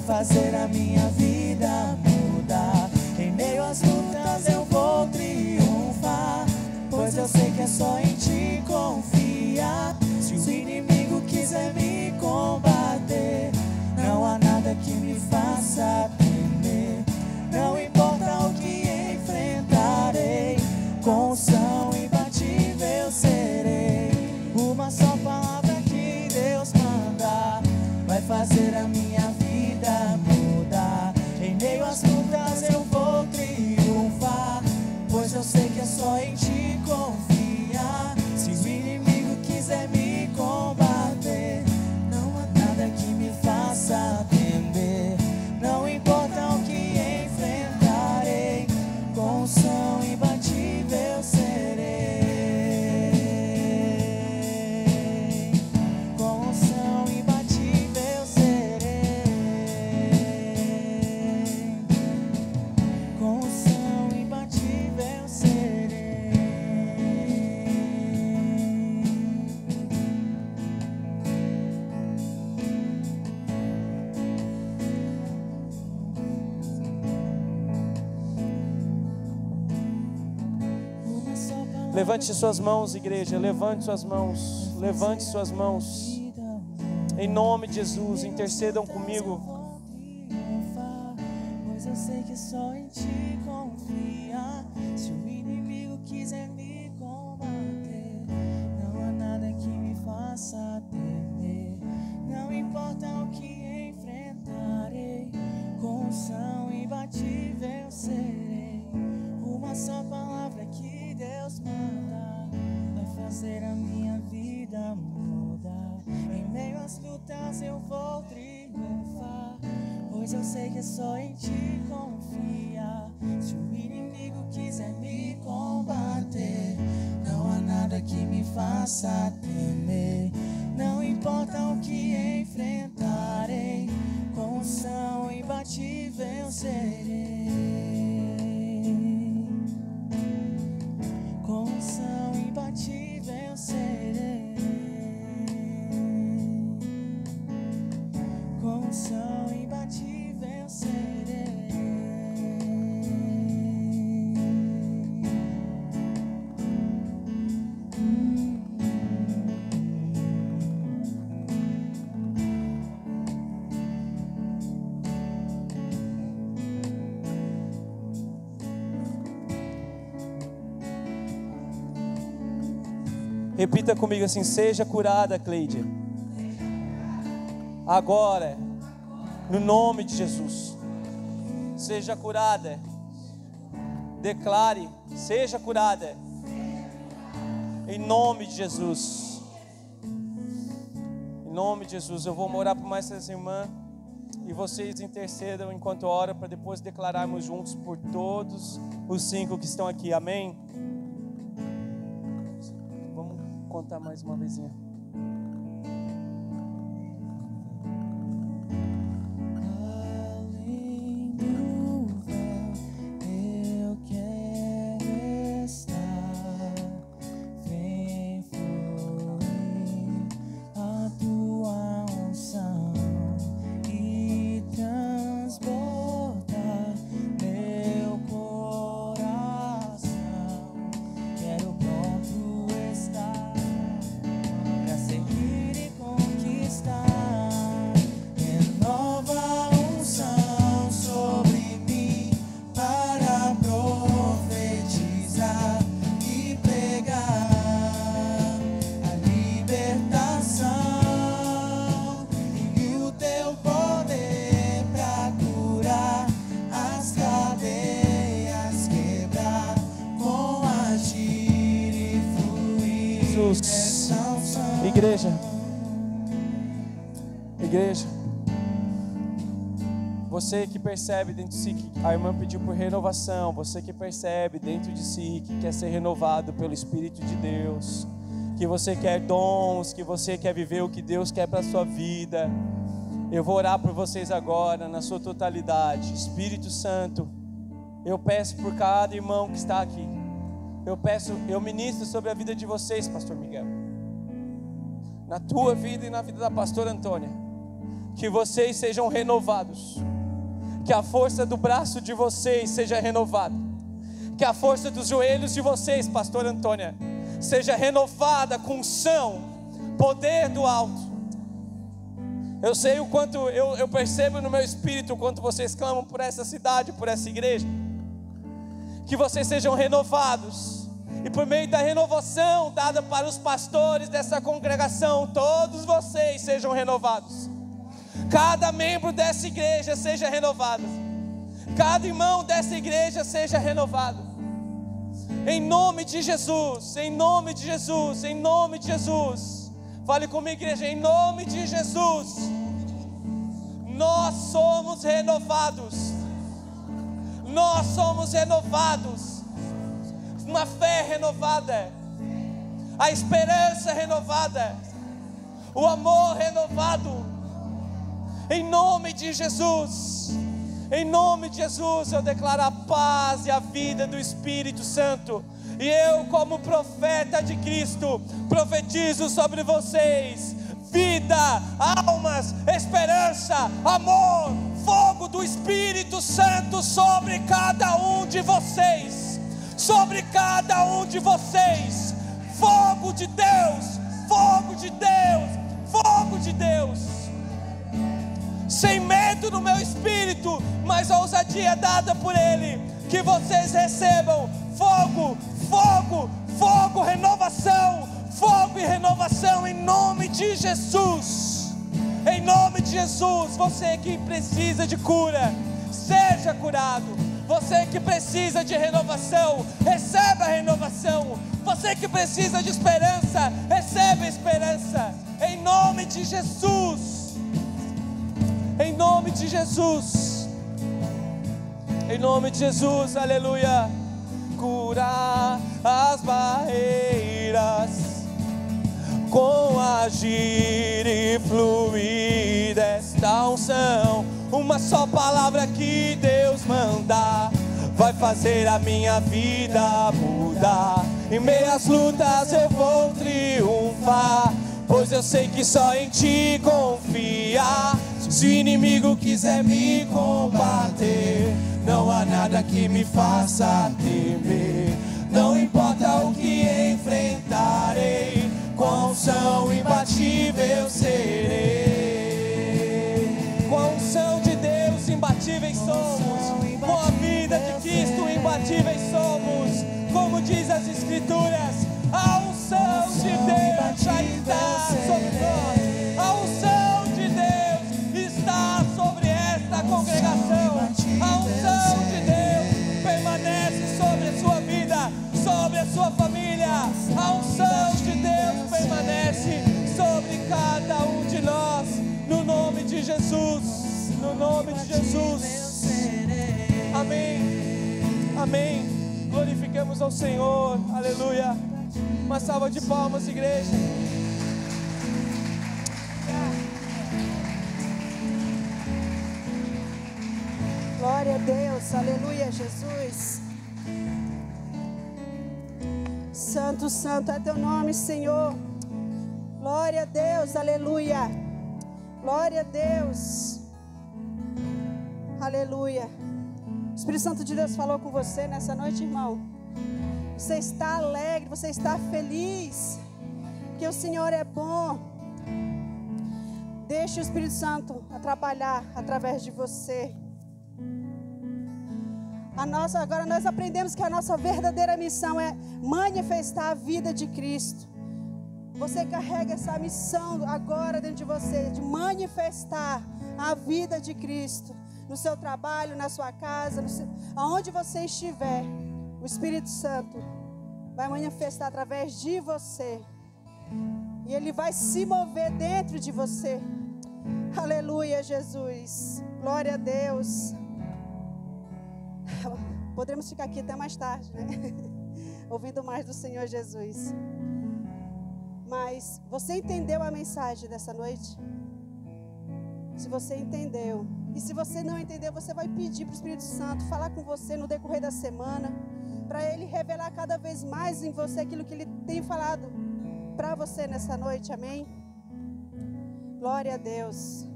fazer a minha vida mudar. Em meio às lutas eu vou triunfar, pois eu sei que é só em ti confiar. Se o inimigo quiser me combater, não há nada que me faça temer. Não importa o que enfrentarei, com unção imbatível serei. Uma só palavra que Deus mandar vai fazer a minha vida mudar. Em meio às lutas eu vou triunfar, pois eu sei que é só em ti confiar. Se o inimigo quiser me combater, não há nada que me faça temer. Não importa o que enfrentarei, com unção imbatível serei. Com unção imbatível serei. Com unção imbatível serei. Uma só palavra
Levante suas mãos, igreja. Levante suas mãos. Levante suas mãos. Em nome de Jesus, intercedam comigo.
Pois eu sei que só em ti confiar. Se o inimigo quiser me combater, não há nada que me faça temer. Não importa o que enfrentarei, com unção imbatível serei. Uma só palavra que Deus manda vai fazer a minha vida mudar. Em meio às lutas eu vou triunfar, pois eu sei que é só em ti confiar. Se o inimigo quiser me combater, não há nada que me faça temer. Não importa o que enfrentarei, com unção imbatível serei. Com unção imbatível serei. Com unção imbatível serei.
Repita comigo assim: seja curada, Cleide. Agora, no nome de Jesus. Seja curada. Declare: seja curada. Em nome de Jesus. Em nome de Jesus. Eu vou orar por mais essas irmãs. E vocês intercedam enquanto ora, para depois declararmos juntos por todos os 5 que estão aqui. Amém? Vamos contar mais uma vezinha.
Além do véu, eu quero estar. Vem fluir a tua unção e transbordar meu coração. Quero pronto estar pra seguir e conquistar. Renova a unção sobre mim para profetizar e pregar a libertação e o teu poder pra curar as cadeias, quebrar com agir e fluir.
Jesus.
Essa unção.
Igreja, você que percebe dentro de si que a irmã pediu por renovação, você que percebe dentro de si que quer ser renovado pelo Espírito de Deus, que você quer dons, que você quer viver o que Deus quer para a sua vida, eu vou orar por vocês agora na sua totalidade. Espírito Santo, eu peço por cada irmão que está aqui, eu ministro sobre a vida de vocês, pastor Miguel, na tua vida e na vida da pastora Antônia, que vocês sejam renovados, que a força do braço de vocês seja renovada, que a força dos joelhos de vocês, pastor Antônia, seja renovada com unção, poder do alto. Eu sei o quanto, eu percebo no meu espírito o quanto vocês clamam por essa cidade, por essa igreja. Que vocês sejam renovados, e por meio da renovação dada para os pastores dessa congregação, todos vocês sejam renovados. Cada membro dessa igreja seja renovado, cada irmão dessa igreja seja renovado. Em nome de Jesus, em nome de Jesus, em nome de Jesus. Fale comigo, igreja, em nome de Jesus. Nós somos renovados. Nós somos renovados. Uma fé renovada, a esperança renovada, o amor renovado. Em nome de Jesus, em nome de Jesus, eu declaro a paz e a vida do Espírito Santo. E eu, como profeta de Cristo, profetizo sobre vocês vida, almas, esperança, amor, fogo do Espírito Santo sobre cada um de vocês, sobre cada um de vocês. Fogo de Deus, fogo de Deus, fogo de Deus. Sem medo no meu espírito, mas a ousadia dada por Ele. Que vocês recebam fogo, fogo, fogo, renovação, fogo e renovação em nome de Jesus. Em nome de Jesus. Você que precisa de cura, seja curado. Você que precisa de renovação, receba a renovação. Você que precisa de esperança, receba a esperança. Em nome de Jesus. Em nome de Jesus, em nome de Jesus, aleluia. Curar as barreiras com agir e fluir desta unção. Uma só palavra que Deus mandar vai fazer a minha vida mudar. Em meio às lutas eu vou triunfar, pois eu sei que só em Ti confiar. Se o inimigo quiser me combater, não há nada que me faça temer. Não importa o que enfrentarei, com a unção imbatível serei. Com a unção de Deus imbatíveis somos, com a vida de Cristo imbatíveis somos. Como diz as Escrituras, a unção de Deus já está sobre nós. A unção de Deus está sobre esta congregação. A unção de Deus permanece sobre a sua vida, sobre a sua família. A unção de Deus permanece sobre cada um de nós. No nome de Jesus, no nome de Jesus. Amém, amém. Glorificamos ao Senhor, aleluia. Uma salva de palmas, igreja.
Glória a Deus, aleluia, Jesus. Santo, santo é teu nome, Senhor. Glória a Deus, aleluia. Glória a Deus, aleluia. O Espírito Santo de Deus falou com você nessa noite, irmão. Você está alegre, você está feliz, porque o Senhor é bom. Deixe o Espírito Santo trabalhar através de você. Agora nós aprendemos que a nossa verdadeira missão é manifestar a vida de Cristo. Você carrega essa missão agora dentro de você, de manifestar a vida de Cristo. No seu trabalho, na sua casa, aonde você estiver, o Espírito Santo vai manifestar através de você. E Ele vai se mover dentro de você. Aleluia, Jesus. Glória a Deus. Podemos ficar aqui até mais tarde, né? Ouvindo mais do Senhor Jesus. Mas você entendeu a mensagem dessa noite? Se você entendeu. E se você não entendeu, você vai pedir para o Espírito Santo falar com você no decorrer da semana, para Ele revelar cada vez mais em você aquilo que Ele tem falado para você nessa noite, amém? Glória a Deus.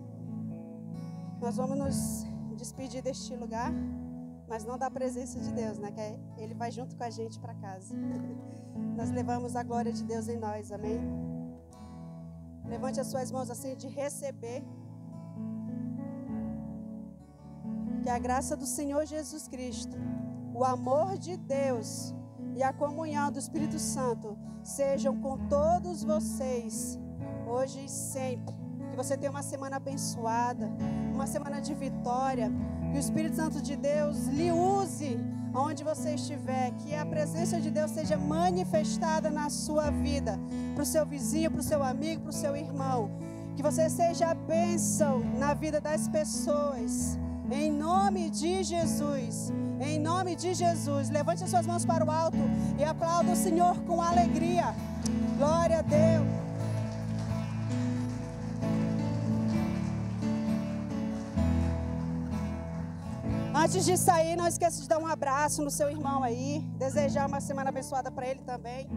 Nós vamos nos despedir deste lugar, mas não da presença de Deus, né? Que Ele vai junto com a gente para casa. Nós levamos a glória de Deus em nós, amém? Levante as suas mãos assim de receber. Que a graça do Senhor Jesus Cristo, o amor de Deus e a comunhão do Espírito Santo sejam com todos vocês, hoje e sempre. Que você tenha uma semana abençoada, uma semana de vitória. Que o Espírito Santo de Deus lhe use onde você estiver. Que a presença de Deus seja manifestada na sua vida, para o seu vizinho, para o seu amigo, para o seu irmão. Que você seja a bênção na vida das pessoas. Em nome de Jesus. Em nome de Jesus. Levante as suas mãos para o alto e aplauda o Senhor com alegria. Glória a Deus. Antes de sair, não esqueça de dar um abraço no seu irmão aí. Desejar uma semana abençoada para ele também.